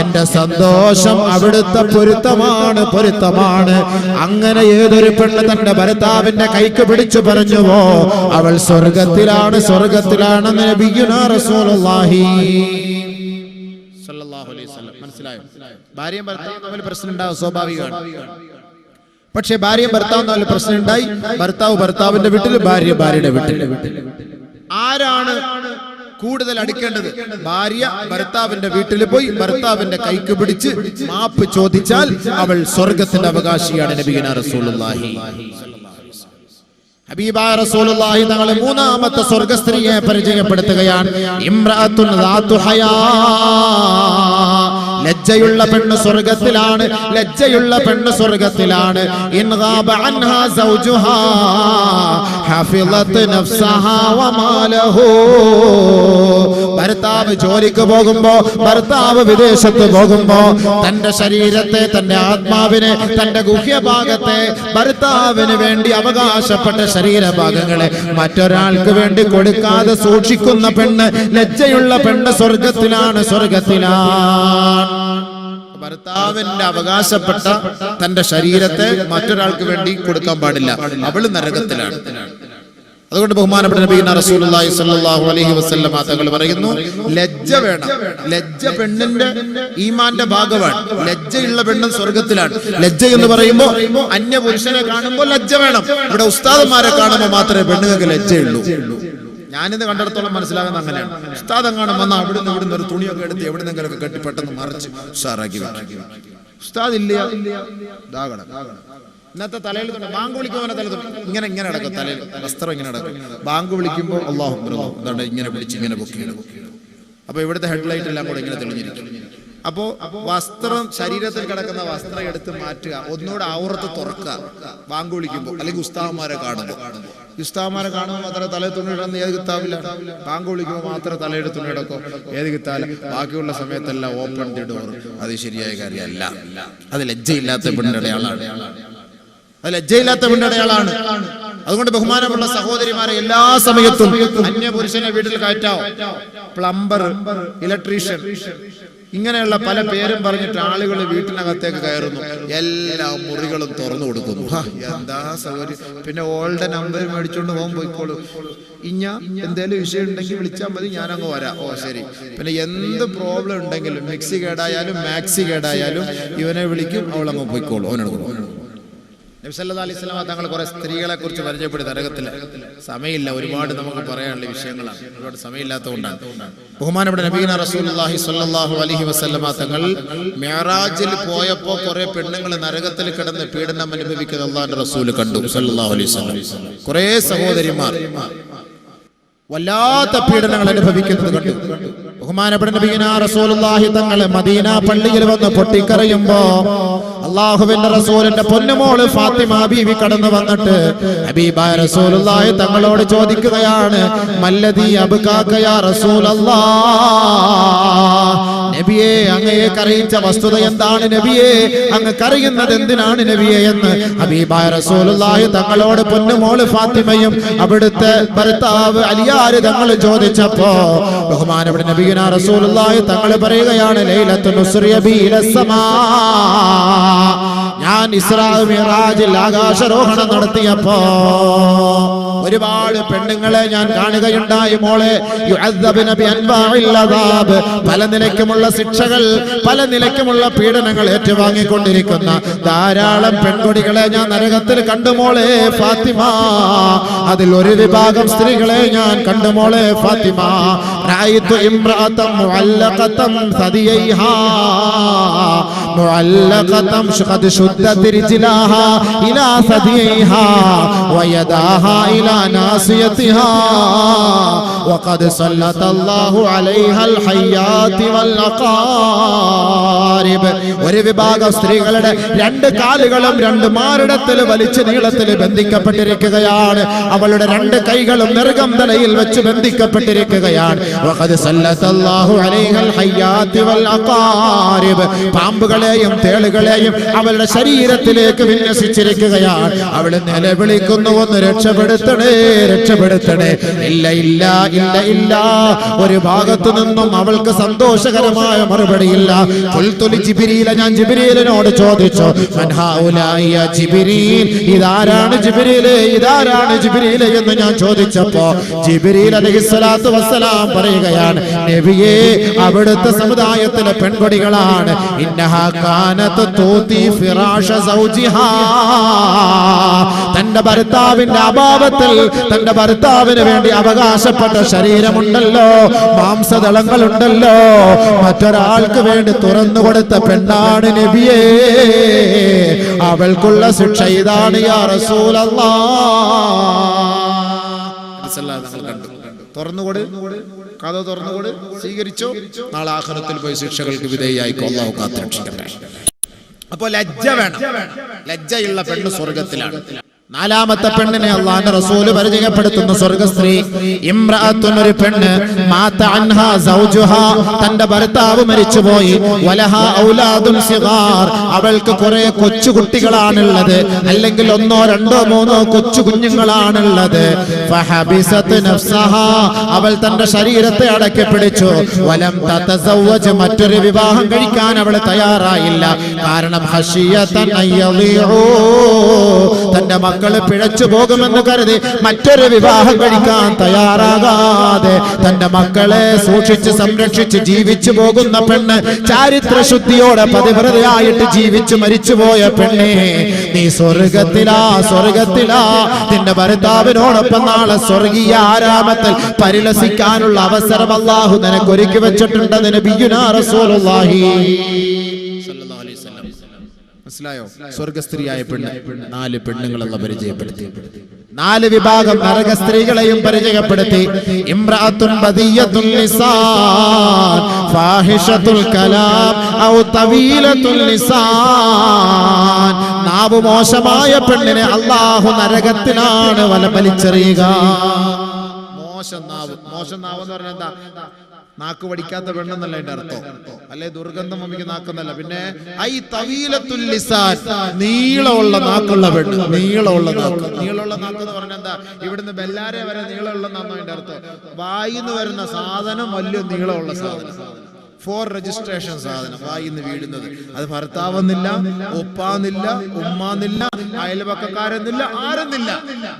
B: എന്റെ സന്തോഷം അവിടുത്തെ പൊരുത്തമാണ്, പൊരുത്തമാണ്. അങ്ങനെ ഏതൊരു പെണ്ണ് തന്റെ ഭർത്താവിന്റെ കൈക്ക് പിടിച്ചു പറഞ്ഞുവോ അവൾ സ്വർഗത്തിലാണ്, സ്വർഗത്തിലാണെന്ന് നബിയുനാ റസൂലുള്ളാഹി സ്വല്ലല്ലാഹു അലൈഹി വസല്ലം. മനസ്സിലായോ? ഭാര്യയും ഭർത്താവും തമ്മിൽ പ്രശ്നം ഉണ്ടാവും, സ്വാഭാവികമാണ്. പക്ഷെ ഭാര്യയും ഭർത്താവും തമ്മിൽ പ്രശ്നം ഉണ്ടായി, ഭർത്താവ് ഭർത്താവിന്റെ വീട്ടിൽ, ഭാര്യ ഭാര്യയുടെ വീട്ടിൽ. ആരാണ് കൂടുതൽ അടുക്കേണ്ടത്? ഭാര്യ ഭർത്താവിന്റെ വീട്ടിൽ പോയി ഭർത്താവിന്റെ കൈക്ക് പിടിച്ച് മാപ്പ് ചോദിച്ചാൽ അവൾ സ്വർഗത്തിന്റെ അവകാശിയാണ്. നബിയുനാ റസൂലുള്ളാഹി ഹബീബായ റസൂലുള്ളാഹി തങ്ങൾ മൂന്നാമത്തെ സ്വർഗസ്ത്രീയെ പരിചയപ്പെടുത്തുകയാണ്. ഇംറഅത്തുൻ ദാതു ഹയാ, ലജ്ജയുള്ള പെണ്ണ് സ്വർഗ്ഗത്തിലാണ്, ലജ്ജയുള്ള പെണ്ണ് സ്വർഗ്ഗത്തിലാണ്. In GABA അൻഹാ സൗജുഹാ ഹഫിളത് നഫ്സഹാ വമാലഹു. ഭർത്താവ് ജോലിക്ക് പോകുമ്പോ, ഭർത്താവ് വിദേശത്ത് പോകുമ്പോ തന്റെ ശരീരത്തെ, തന്റെ ആത്മാവിനെ, തന്റെ ഗുഹ്യഭാഗത്തെ ഭർത്താവിന് വേണ്ടി അവകാശപ്പെട്ട ശരീരഭാഗങ്ങളെ മറ്റൊരാൾക്ക് വേണ്ടി കൊടുക്കാതെ സൂക്ഷിക്കുന്ന പെണ്ണ്, ലജ്ജയുള്ള പെണ്ണ് സ്വർഗ്ഗത്തിലാണ്, സ്വർഗ്ഗത്തിലാണ്. ഭർത്താവിന്റെ അവകാശപ്പെട്ട തന്റെ ശരീരത്തെ മറ്റൊരാൾക്ക് വേണ്ടി കൊടുക്കാൻ പാടില്ല, അവള് നരകത്തിലാണ്. അതുകൊണ്ട് ബഹുമാനപ്പെട്ട നബിയുനാ റസൂലുള്ളാഹി സ്വല്ലല്ലാഹു അലൈഹി വസല്ലം തങ്ങൾ പറയുന്നു, ലജ്ജ വേണം. ലജ്ജ പെണ്ണിന്റെ ഈമാന്റെ ഭാഗമാണ്. ലജ്ജയുള്ള പെണ്ണ് സ്വർഗ്ഗത്തിലാണ്. ലജ്ജ എന്ന് പറയുമ്പോൾ അന്യ പുരുഷനെ കാണുമ്പോൾ ലജ്ജ വേണം. ഇവിടെ ഉസ്താദന്മാരെ കാണുമ്പോൾ മാത്രമേ പെണ്ണുങ്ങൾക്ക് ലജ്ജയുള്ളൂ. ഞാനിത് കണ്ടിടത്തോളം മനസ്സിലാകുന്ന അങ്ങനെയാണ്. ഉസ്താദ് എങ്ങാനും വന്നാൽ അവിടുന്ന് ഇവിടുന്ന് ഒരു തുണിയൊക്കെ എടുത്ത് എവിടുന്നെങ്കിലൊക്കെ കെട്ടി പെട്ടെന്ന് മറിച്ച് ഉഷാറാക്കി വെക്കും. ഉസ്താദ് ഇല്ല, ഇതാകണം. ഇന്നത്തെ തലയിൽ ബാങ്ക് വിളിക്കുമ്പോൾ തല ഇങ്ങനെ ഇങ്ങനെ നടക്കും, തലയിൽ വസ്ത്രം ഇങ്ങനെ നടക്കും. ബാങ്ക് വിളിക്കുമ്പോൾ അല്ലാഹു അക്ബർ അല്ലാഹു ഇങ്ങനെ പിടിച്ച് ഇങ്ങനെ പൊക്കി. അപ്പൊ ഇവിടുത്തെ ഹെഡ്ലൈറ്റ് എല്ലാം കൂടെ ഇങ്ങനെ തെളിഞ്ഞിരിക്കും. അപ്പോ വസ്ത്രം, ശരീരത്തിൽ കിടക്കുന്ന വസ്ത്രം എടുത്ത് മാറ്റുക, ഒന്നുകൂടെ ഔറത്ത് തുറക്കുക ബാങ്ക് വിളിക്കുമ്പോൾ. അല്ലെങ്കിൽ ഉസ്താദന്മാരെ കാണുമ്പോൾ, ഉസ്താദന്മാരെ കാണുമ്പോൾ മാത്രമേ തലയിൽ തുണിയിടുന്ന ഏത് കിതാബില്ല. ബാങ്ക് വിളിക്കുമ്പോൾ മാത്രമേ തലയുടെ തുണിയിടക്കോ ഏത് കിത്താല. ബാക്കിയുള്ള സമയത്തെല്ലാം ഓപ്പൺ ദി ഡോർ. അത് ശരിയായ കാര്യമല്ല. അത് ലജ്ജയില്ലാത്ത പെണ്ണിന്റെ ആളാണ്. അത് ലജ്ജയില്ലാത്ത പെണ്ണിന്റെ ആളാണ്. അതുകൊണ്ട് ബഹുമാനമുള്ള സഹോദരിമാരെ, എല്ലാ സമയത്തും അന്യ പുരുഷനെ വീട്ടിൽ കയറ്റാവോ. പ്ലംബർ, ഇലക്ട്രീഷ്യൻ, ഇങ്ങനെയുള്ള പല പേരും പറഞ്ഞിട്ട് ആളുകൾ വീട്ടിനകത്തേക്ക് കയറുന്നു. എല്ലാ മുറികളും തുറന്നു കൊടുക്കുന്നു. എന്താ സൗകര്യം. പിന്നെ ഓൾഡ് നമ്പർ മേടിച്ചോണ്ട് പോകാൻ പോയിക്കോളൂ. ഇഞ്ഞ എന്തേലും വിഷയം ഉണ്ടെങ്കിൽ വിളിച്ചാൽ മതി, ഞാനങ്ങ് വരാം. ഓ ശരി. പിന്നെ എന്ത് പ്രോബ്ലം ഉണ്ടെങ്കിലും, മിക്സി കേടായാലും മാക്സി കേടായാലും ഇവനെ വിളിക്കും, അവളങ്ങ് പോയിക്കോളൂ. അവനോട് നബി സല്ലല്ലാഹു അലൈഹി വസല്ലം തങ്ങൾ കുറെ സ്ത്രീകളെ കുറിച്ച് പരിചയപ്പെടുത്തി. നരകത്തിൽ സമയമില്ല, ഒരുപാട് നമുക്ക് പറയാനുള്ള വിഷയങ്ങളാണ്, ഒരുപാട് സമയമില്ലാത്തതുകൊണ്ടാണ്. ബഹുമാനപ്പെട്ട നബിയുനാ റസൂലുള്ളാഹി സ്വല്ലല്ലാഹു അലൈഹി വസല്ലം തങ്ങൾ മിഅ്റാജിൽ പോയപ്പോ കുറെ പെണ്ണുങ്ങൾ നരകത്തിൽ കിടന്ന് പീഡനം അനുഭവിക്കുന്ന അല്ലാഹുവിന്റെ റസൂൽ കണ്ടു സല്ലല്ലാഹു അലൈഹി വസല്ലം. കുറെ സഹോദരിമാർ വല്ലാത്ത പീഡനങ്ങൾ അനുഭവിക്കുന്നത് കണ്ടു. ബഹുമാനപ്പെട്ട നബിയുനാ റസൂലുള്ളാഹി തങ്ങൾ മദീന പള്ളിയിൽ വന്ന് പൊട്ടിക്കരയുമ്പോ അല്ലാഹുവിന്റെ റസൂലിന്റെ പൊന്നുമോള് ഫാത്തിമ ബീവി കടന്നു വന്നിട്ട് ഹബീബായ റസൂലുള്ളാഹി തങ്ങളോട് ചോദിക്കുകയാണ്, മല്ലദീ അബ്കാക യാ റസൂലല്ലാഹ്. നബിയെ, അങ്ങയെ കരയിച്ച വസ്തുത എന്താണ് നബിയെ? അങ്ങ് കരയുന്നത് എന്തിനാണ് നബിയെ എന്ന് ഹബീബായ റസൂലുള്ളാഹി തങ്ങളോട് പൊന്നുമോള് ഫാത്തിമയും അവിടുത്തെ ഭർത്താവ് അലിയാര് തങ്ങൾ ചോദിച്ചപ്പോ ബഹുമാനപ്പെട്ട നബിയുനാ റസൂലുള്ളാഹി തങ്ങൾ പറയുകയാണ്, ലൈലത്തുൻ ഉസ്രിയ ബി ഇലസ്സമാ. ഞാൻ ഇസ്രാ മിഅ്റാജിൽ ആകാശാരോഹണം നടത്തിയപ്പോ ഒരുപാട് പെണ്ണുങ്ങളെ ഞാൻ കാണുകയുണ്ടായി. മോളെ, യുഅദ്ദബ്ന ബി അൻവാഇൽ അദാബ്, പല നിലയ്ക്കുമുള്ള ശിക്ഷകൾ, പല നിലയ്ക്കുമുള്ള പീഡനങ്ങൾ ഏറ്റുവാങ്ങിക്കൊണ്ടിരിക്കുന്ന ധാരാളം പെൺകുട്ടികളെ ഞാൻ നരകത്തിൽ കണ്ടു മോളെ ഫാത്തിമ. അതിൽ ഒരു വിഭാഗം സ്ത്രീകളെ ഞാൻ കണ്ടു മോളെ ഫാത്തിമ. റഅയ്തു ഇംറഅതൻ മുഅല്ലഖതൻ സദിയൈഹാ മുഅല്ലഖതൻ ഖദ് ശുദ്ദത് റിജ്ലാഹാ ഇലാ സദിയൈഹാ വയദാഹാ ഇലാ നാസിയതിഹാ വഖദ് സല്ലത്തല്ലാഹു അലൈഹൽ ഹയ്യാതി വൽ അഖാരിബ്. ഒരു വിഭാഗം സ്ത്രീകളുടെ രണ്ട് കാലുകളും രണ്ട് മാറിടത്തിൽ വലിച്ചു നീളത്തിൽ ബന്ധിക്കപ്പെട്ടിരിക്കുകയാണ്. അവളുടെ രണ്ട് കൈകളും നെറുകം തലയിൽ വെച്ച് ബന്ധിക്കപ്പെട്ടിരിക്കുകയാണ്. വഖദ് സല്ലത്തല്ലാഹു അലൈഹൽ ഹയ്യാതി വൽ അഖാരിബ്. പാമ്പുകളെയും തേളുകളെയും അവളുടെ ശരീരത്തിലേക്ക് വിന്യസിച്ചിരിക്കുകയാണ്. അവൾ നിലവിളിക്കുന്നു, ഒന്ന് രക്ഷപ്പെടുത്തണേ, രക്ഷപ്പെടുത്തണേ. ഇല്ല ഇല്ല ഇല്ല ഇല്ല. ഒരു ഭാഗത്തു നിന്നും അവൾക്ക് സന്തോഷകരമായ മറുപടിയില്ല. ജിബ്രീൽ, ഞാൻ ജിബ്രീലിനോട് ചോദിച്ചു, മൻ ഹൗലാഇ യാ ജിബ്രീൽ, ഇതാരാണ് ജിബ്രീലേ, ഇതാരാണ് ജിബ്രീലേ എന്ന് ഞാൻ ചോദിച്ചപ്പോ ജിബ്രീൽ അലൈഹിസ്സലാത്തു വസ്സലാം പറയുകയാണ്, നബിയേ, അവിടുത്തെ സമുദായത്തിലെ പെൺകുട്ടികളാണ്. ഇന്നഹാ കാനത് തൂതി ഫിറാഷ സൗജിഹാ. തന്റെ ഭർത്താവിന്റെ അഭാവത്തിൽ തന്റെ ഭർത്താവിന് വേണ്ടി അവകാശപ്പെട്ട ശരീരമുണ്ടല്ലോ, മാംസദളങ്ങളുണ്ടല്ലോ, മറ്റൊരാൾക്ക് വേണ്ടി തുറന്നു കൊടുത്ത പെണ്ണാണ് നബിയേ. അവൾക്കുള്ള ശിക്ഷ ഇതാണ് യാ റസൂലല്ലാഹ്. തുറന്നുകൊട്
A: കഥ തുറന്നുകൊണ്ട് സ്വീകരിച്ചോ, നാളെ ആഖിറത്തിൽ പോയി ശിക്ഷകൾക്ക് വിധേയായിക്കോ. അല്ലാഹു കാത്തുരക്ഷിക്കട്ടെ. അപ്പോൾ ലജ്ജ വേണം. ലജ്ജയുള്ള പെണ്ണ് സ്വർഗത്തിലാണ്.
B: നാലാമത്തെ പെണ്ണിനെ അല്ലാഹുവിന്റെ റസൂൽ പരിചയപ്പെടുത്തുന്ന സ്വർഗ്ഗസ്ത്രീ ഇംറഅത്തുൻ, ഒരു പെണ്ണ് മാത അൻഹാ സൗജുഹാ, തന്റെ ഭർത്താവ് മരിച്ചുപോയി, വലഹാ ഔലാദുൻ സിഗാർ, അവൾക്ക് കുറെ കൊച്ചു കുട്ടികളാണുള്ളത്, അല്ലെങ്കിൽ 1 2 3 കൊച്ചു കുഞ്ഞുങ്ങളാണുള്ളത്. ഫഹബിസത് നഫ്സഹാ, അവൾ തന്റെ ശരീരത്തെ അടക്കി പിടിച്ചു. വലം തതസവ്വജ്, മറ്റൊരു വിവാഹം കഴിക്കാൻ അവൾ തയ്യാറായില്ല. കാരണം ഖശിയതൻ അയ്യളിഉ, തന്റെ മക്കള് പിഴച്ചു പോകുമെന്ന് കരുതി മറ്റൊരു വിവാഹം കഴിക്കാൻ തയ്യാറാകാതെ തന്റെ മക്കളെ സൂക്ഷിച്ച് സംരക്ഷിച്ച് ജീവിച്ചു പോകുന്ന പെണ്ണ്, ചാരിത്ര ശുദ്ധിയോടെ പതിവ്രതയായിട്ട് ജീവിച്ചു മരിച്ചുപോയ പെണ്ണെ, നീ സ്വർഗത്തിലാ, സ്വർഗത്തിലാ. നിന്റെ ഭർത്താവിനോടൊപ്പം നാളെ സ്വർഗീയ ആരാമത്തിൽ പരിലസിക്കാനുള്ള അവസരം അല്ലാഹു നിനക്ക് ഒരുക്കി വെച്ചിട്ടുണ്ട്. നബിയുനാ റസൂലുള്ളാഹി
A: സല്ലല്ലാഹു അലൈഹി വസല്ലം. മനസ്സിലായോ? സ്വർഗസ്ത്രീയായ പെണ്ണ് 4 പെണ്ണുങ്ങളെല്ലാം പരിചയപ്പെടുത്തി.
B: 4 വിഭാഗം നരക സ്ത്രീകളെയും പരിചയപ്പെടുത്തി. ഇംറഅത്തുൻ ബദിയത്തുൽ ലിസാൻ, ഫാഹിഷത്തുൽ കലാം ഔ തവീലത്തുൽ ലിസാൻ, നാവ് മോശമായ പെണ്ണിനെ അല്ലാഹു നരകത്തിലാണ് വലിച്ചെറിയുക.
A: മോശം നാവ്. മോശം നാവ് എന്ന് പറഞ്ഞാൽ എന്താ? നാക്ക് പഠിക്കാത്ത പെണ്ണെന്നല്ല അതിന്റെ അർത്ഥം. അല്ലെ ദുർഗന്ധം വമിക്ക് നാക്കെന്നല്ല. പിന്നെ ഐ തവീലത്തുൽ ലിസാൻ, നീളമുള്ള നാക്കുള്ള പെണ്ണ്. നീളമുള്ള നാക്ക്. നീളമുള്ള നാക്ക് എന്ന് പറഞ്ഞാൽ എന്താ? ഇവിടുന്ന് ബെല്ലാരെ വരെ നീളമുള്ള നാന്നോ അതിന്റെ അർത്ഥം. വായിന്ന് വരുന്ന സാധനം വലിയ നീളമുള്ള സാധനം. 4 രജിസ്ട്രേഷൻ സാധനം വായിന്ന് വീഴുന്നത്. അത് ഭർത്താവെന്നില്ല, ഒപ്പാന്നില്ല, ഉമ്മാന്നില്ല, അയൽപക്കക്കാരെന്നില്ല, ആരെന്നില്ല.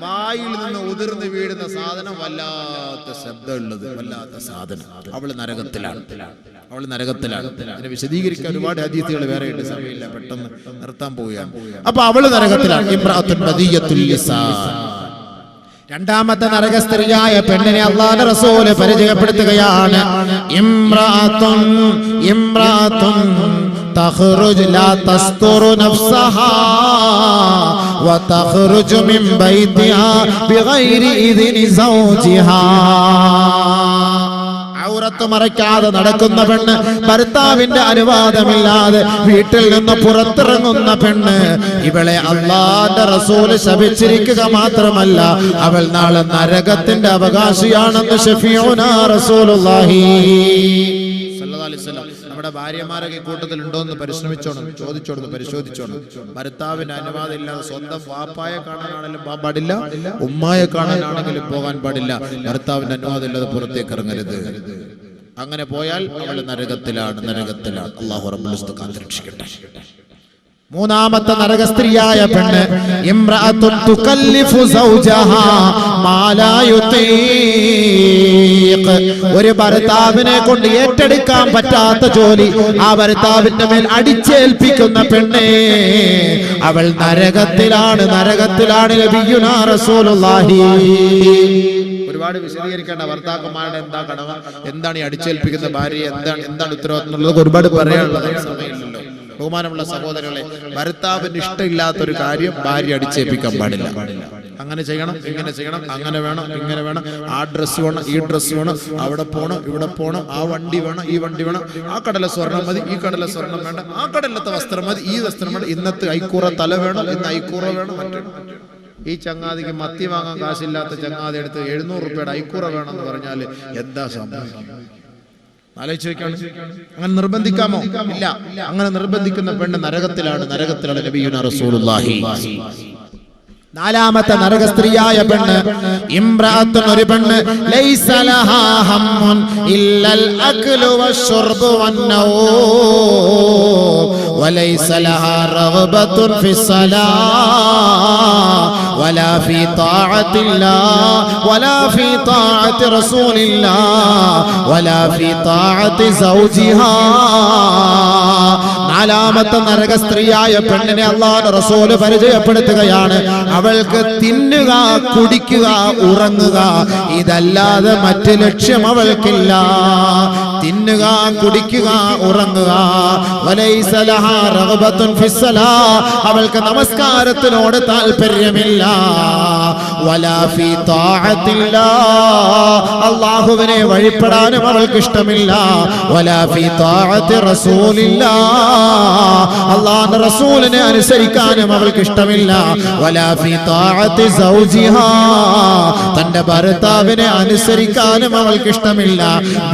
A: വായിൽ നിന്ന് ഉതിർന്ന് വീഴുന്ന സാധനം വല്ലാത്ത ശബ്ദമുള്ളത്, വല്ലാത്ത സാധനം. അവള് നരകത്തിലാണ്. അവള് നരകത്തിലാണ്. അതിനെ വിശദീകരിക്കാൻ ഒരുപാട് ഹദീസുകൾ വേറെ ഉണ്ട്, സമയമില്ല, പെട്ടെന്ന് നിർത്താൻ പോവുകയാണ്.
B: അപ്പൊ അവള് നരകത്തിലാണ്. ഇംറഅത്തുൻ ബദിയത്തുൽ ലിസാൻ. രണ്ടാമത്തെ നരക സ്ത്രീയായ പെണ്ണിനെ അല്ലാഹുവിന്റെ റസൂൽ പരിചയപ്പെടുത്തുകയാണ്. ഇംറഅത്തുൻ, ഇംറഅത്തുൻ തഖ്റുജ് ലാ തസ്തുറു നഫ്സഹാ വ തഖ്റുജു മിൻ ബൈതിഹാ ബിഗൈരി ഇദ്നി സൗജിഹാ. ഔറത്ത് മറയ്ക്കാതെ നടക്കുന്ന പെണ്ണ്, ഭർത്താവിന്റെ അനുവാദമില്ലാതെ വീട്ടിൽ നിന്ന് പുറത്തിറങ്ങുന്ന പെണ്ണ്, ഇവളെ അല്ലാഹുവിന്റെ റസൂൽ ശപിച്ചിരിക്കുക മാത്രമല്ല, അവൾ നാളെ നരകത്തിന്റെ അവകാശിയാണെന്ന് ശഫീഉനാ റസൂലുള്ളാഹി
A: സല്ലല്ലാഹു അലൈഹി വസല്ലം. നമ്മുടെ ഭാര്യമാരൊക്കെ കൂട്ടത്തിൽ ഉണ്ടോ എന്ന് പരിശ്രമിച്ചോണം, ചോദിച്ചോണം, പരിശോധിച്ചോണം. ഭർത്താവിന്റെ അനുവാദം ഇല്ലാതെ സ്വന്തം വാപ്പായെ കാണാനാണെങ്കിലും പോകാൻ പാടില്ല, ഉമ്മായെ കാണാനാണെങ്കിലും പോകാൻ പാടില്ല. ഭർത്താവിന്റെ അനുവാദം ഇല്ലാതെ പുറത്തേക്ക് ഇറങ്ങരുത്. അങ്ങനെ പോയാൽ അവൾ നരകത്തിലാണ്, നരകത്തിലാണ്. അല്ലാഹു റബ്ബുൽ ഇസ്സത്ത് കാത്തുരക്ഷിക്കട്ടെ.
B: മൂന്നാമത്തെ നരക സ്ത്രീയായ പെണ്ണ് ഇംറഅത്തുൻ തുകല്ലിഫു സൗജഹാ മാ ലാ യുതീഖ്, ഒരു ഭർത്താവിനെ കൊണ്ട് ഏറ്റെടുക്കാൻ പറ്റാത്ത ജോലി ആ ഭർത്താവിന്റെ മേൽ അടിച്ചേൽപ്പിക്കുന്ന പെണ്ണേ, അവൾ നരകത്തിലാണ്, നരകത്തിലാണ്. നബിയുനാ റസൂലുള്ളാഹി.
A: ഒരുപാട് വിശദീകരിക്കേണ്ട ഭർത്താക്കന്മാരുടെ എന്താ കടമ, എന്താണ് ഈ അടിച്ചേൽപ്പിക്കുന്ന ഭാര്യ, എന്താണ് ഉത്തരവാദിത്വം എന്നുള്ളത് ഒരുപാട് പറയാനുള്ളത് സമയമില്ലല്ലോ. ബഹുമാനമുള്ള സഹോദരങ്ങളെ, ഭർത്താവിന് ഇഷ്ടമില്ലാത്തൊരു കാര്യം ഭാര്യ അടിച്ചേൽപ്പിക്കാൻ പാടില്ല. അങ്ങനെ ചെയ്യണം, ഇങ്ങനെ ചെയ്യണം, അങ്ങനെ വേണം, ഇങ്ങനെ വേണം, ആ ഡ്രസ്സ് വേണം, ഈ ഡ്രസ്സ് വേണം, അവിടെ പോകണം, ഇവിടെ പോകണം, ആ വണ്ടി വേണം, ഈ വണ്ടി വേണം, ആ കടല സ്വർണം മതി, ഈ കടല സ്വർണം വേണ്ട, ആ കടലത്തെ വസ്ത്രം മതി, ഈ വസ്ത്രം വേണം, ഇന്നത്തെ ഐക്കൂറ തല വേണം, ഇന്ന് ഐക്കൂറ വേണം, മറ്റേ ഈ ചങ്ങാതിക്ക് മത്തി വാങ്ങാൻ കാശില്ലാത്ത ചങ്ങാതി എടുത്ത് 700 രൂപയുടെ ഐക്കൂറ വേണമെന്ന് പറഞ്ഞാൽ എന്താ സംഭവിക്കും? ആലോചിച്ച് വെക്കണം. അങ്ങനെ നിർബന്ധിക്കാമോ? ഇല്ല. അങ്ങനെ നിർബന്ധിക്കുന്ന പെണ്ണ് നരകത്തിലാണ്, നരകത്തിലാണ്. നബിയുനാ റസൂലുള്ളാഹി.
B: നാലാമത്തെ നരക സ്ത്രീയായ പെണ്ണ് ഇംറഅത്തുൻ, ഒരു പെണ്ണ് ലൈസ ലഹാ ഹമ്മുൻ ഇല്ലൽ അക്ലു വശുർബു വന്നൗം വലൈസ ലഹാ റഗ്ബത്തുൻ ഫിസ്സലാ വലാ ഫീ ത്വാഅത്തില്ലാഹ് വലാ ഫീ ത്വാഅത്തി റസൂലില്ലാഹ് വലാ ഫീ ത്വാഅത്തി സൗജിഹാ. നാലാമത്തെ നരക സ്ത്രീയായ പെണ്ണിനെ അല്ലാഹുവിന്റെ റസൂൽ പരിചയപ്പെടുത്തുകയാണ്. അവൾക്ക് തിന്നുക, കുടിക്കുക, ഉറങ്ങുക, ഇതല്ലാതെ മറ്റ് ലക്ഷ്യം അവൾക്കില്ല. തിന്നുക, കുടിക്കുക, ഉറങ്ങുക. വലൈസ ലഹാ റഗ്ബത്തുൻ ഫിസ്സലാ, അവൾക്ക് നമസ്കാരത്തിനോട് താല്പര്യമില്ല. വലാ ഫീ താഅത്തില്ലാഹ്, അല്ലാഹുവിനെ വഴിപ്പെടാനും അവൾക്ക് ഇഷ്ടമില്ല. വലാ ഫീ താഅത്തി റസൂലില്ലാഹ്, അല്ലാഹുവിന്റെ റസൂലിനെ അനുസരിക്കാനും അവൾക്ക് ഇഷ്ടമില്ല. വലാ ഫീ താഅത്തി സൗജിഹാ, തന്റെ ഭർത്താവിനെ അനുസരിക്കാനും അവൾക്ക് ഇഷ്ടമില്ല.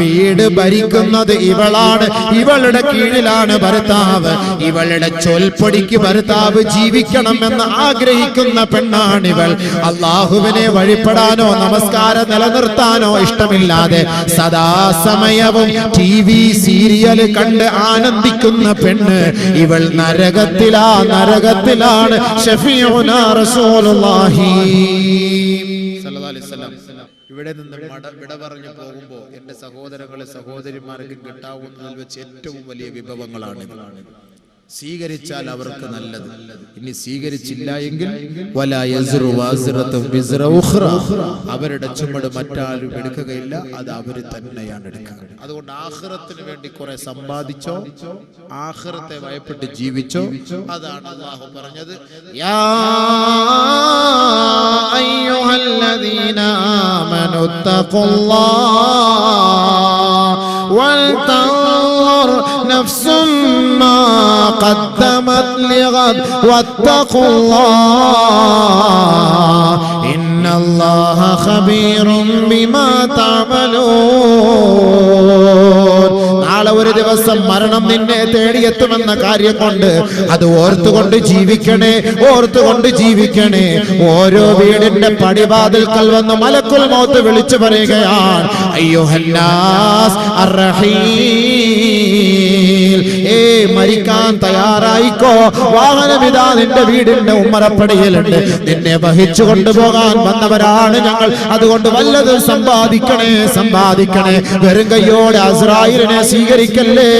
B: വീട് ഭരിക്കുന്നത് ഇവളാണ്, ഇവളുടെ കീഴിലാണ് ഭർത്താവ്. ഇവളുടെ ചൊൽപ്പൊടിക്ക് ഭർത്താവ് ജീവിക്കണമെന്ന് ആഗ്രഹിക്കുന്ന പെണ്ണാണിവൾ. അള്ളാഹുവിനെ വഴിപ്പെടാനോ നമസ്കാരം നിലനിർത്താനോ ഇഷ്ടമില്ലാതെ സദാസമയവും TV സീരിയൽ കണ്ട് ആനന്ദിക്കുന്ന പെണ്ണ് ഇവൾ നരകത്തിലാണ്. ഷഫീഉനാ റസൂലുള്ളാഹി
A: സല്ലല്ലാഹു അലൈഹി വസല്ലം ഇവിടെ നിന്ന് വിട പറഞ്ഞു പോകുമ്പോ എന്റെ സഹോദരങ്ങളെ സഹോദരിമാർക്ക് കിട്ടാവുന്നതിൽ വെച്ച് ഏറ്റവും വലിയ വിഭവങ്ങളാണ്. സ്വീകരിച്ചാൽ അവർക്ക് നല്ലത്, ഇനി സ്വീകരിച്ചില്ല എങ്കിൽ വലാ യസ്റു വാസിറത്തും വിസ്റ ഉഖ്റ, അവരുടെ ചുമട് മറ്റാരും എടുക്കുകയില്ല, അത് അവര് തന്നെയാണ് എടുക്കുക. അതുകൊണ്ട് ആഖിറത്തിന് വേണ്ടി കുറെ സമ്പാദിച്ചോ, ആഖിറത്തെ ഭയപ്പെട്ട് ജീവിച്ചോ, അതാണ് അല്ലാഹു പറഞ്ഞത്.
B: യാ അയ്യുഹല്ലദീന ആമനു തഖുല്ലാഹ വൽതൻദുർ നഫ്സും മാ ഖദ്ദമത് ലിഗദ് വത്തഖുല്ലാഹ ഇന്നല്ലാഹ ഖബീറും ബിമാ തഅമലൂൻ. നാളെ ഒരു ദിവസം മരണം നിന്നെ തേടിയെത്തുമെന്ന കാര്യം കൊണ്ട് അത് ഓർത്തുകൊണ്ട് ജീവിക്കണേ, ഓർത്തുകൊണ്ട് ജീവിക്കണേ. ഓരോ വീടിന്റെ പടിവാതിൽക്കൽ വന്ന് മലക്കുൽ മൗത്ത് വിളിച്ചു പറയുകയാണ്, അയ്യുഹന്നാസ് അർറഹീൽ, മരിക്കാൻ തയ്യാറായിക്കോ, വാഹനമിതാ നിന്റെ വീടിന്റെ ഉമ്മറപ്പടിയിലുണ്ട്, നിന്നെ വഹിച്ചു കൊണ്ടുപോകാൻ വന്നവരാണ് ഞങ്ങൾ. അതുകൊണ്ട് വല്ലതും സമ്പാദിക്കണേ, സമ്പാദിക്കണേ. വെറും കയ്യോടെ അസ്രായിലിനെ സ്വീകരിക്കല്ലേ.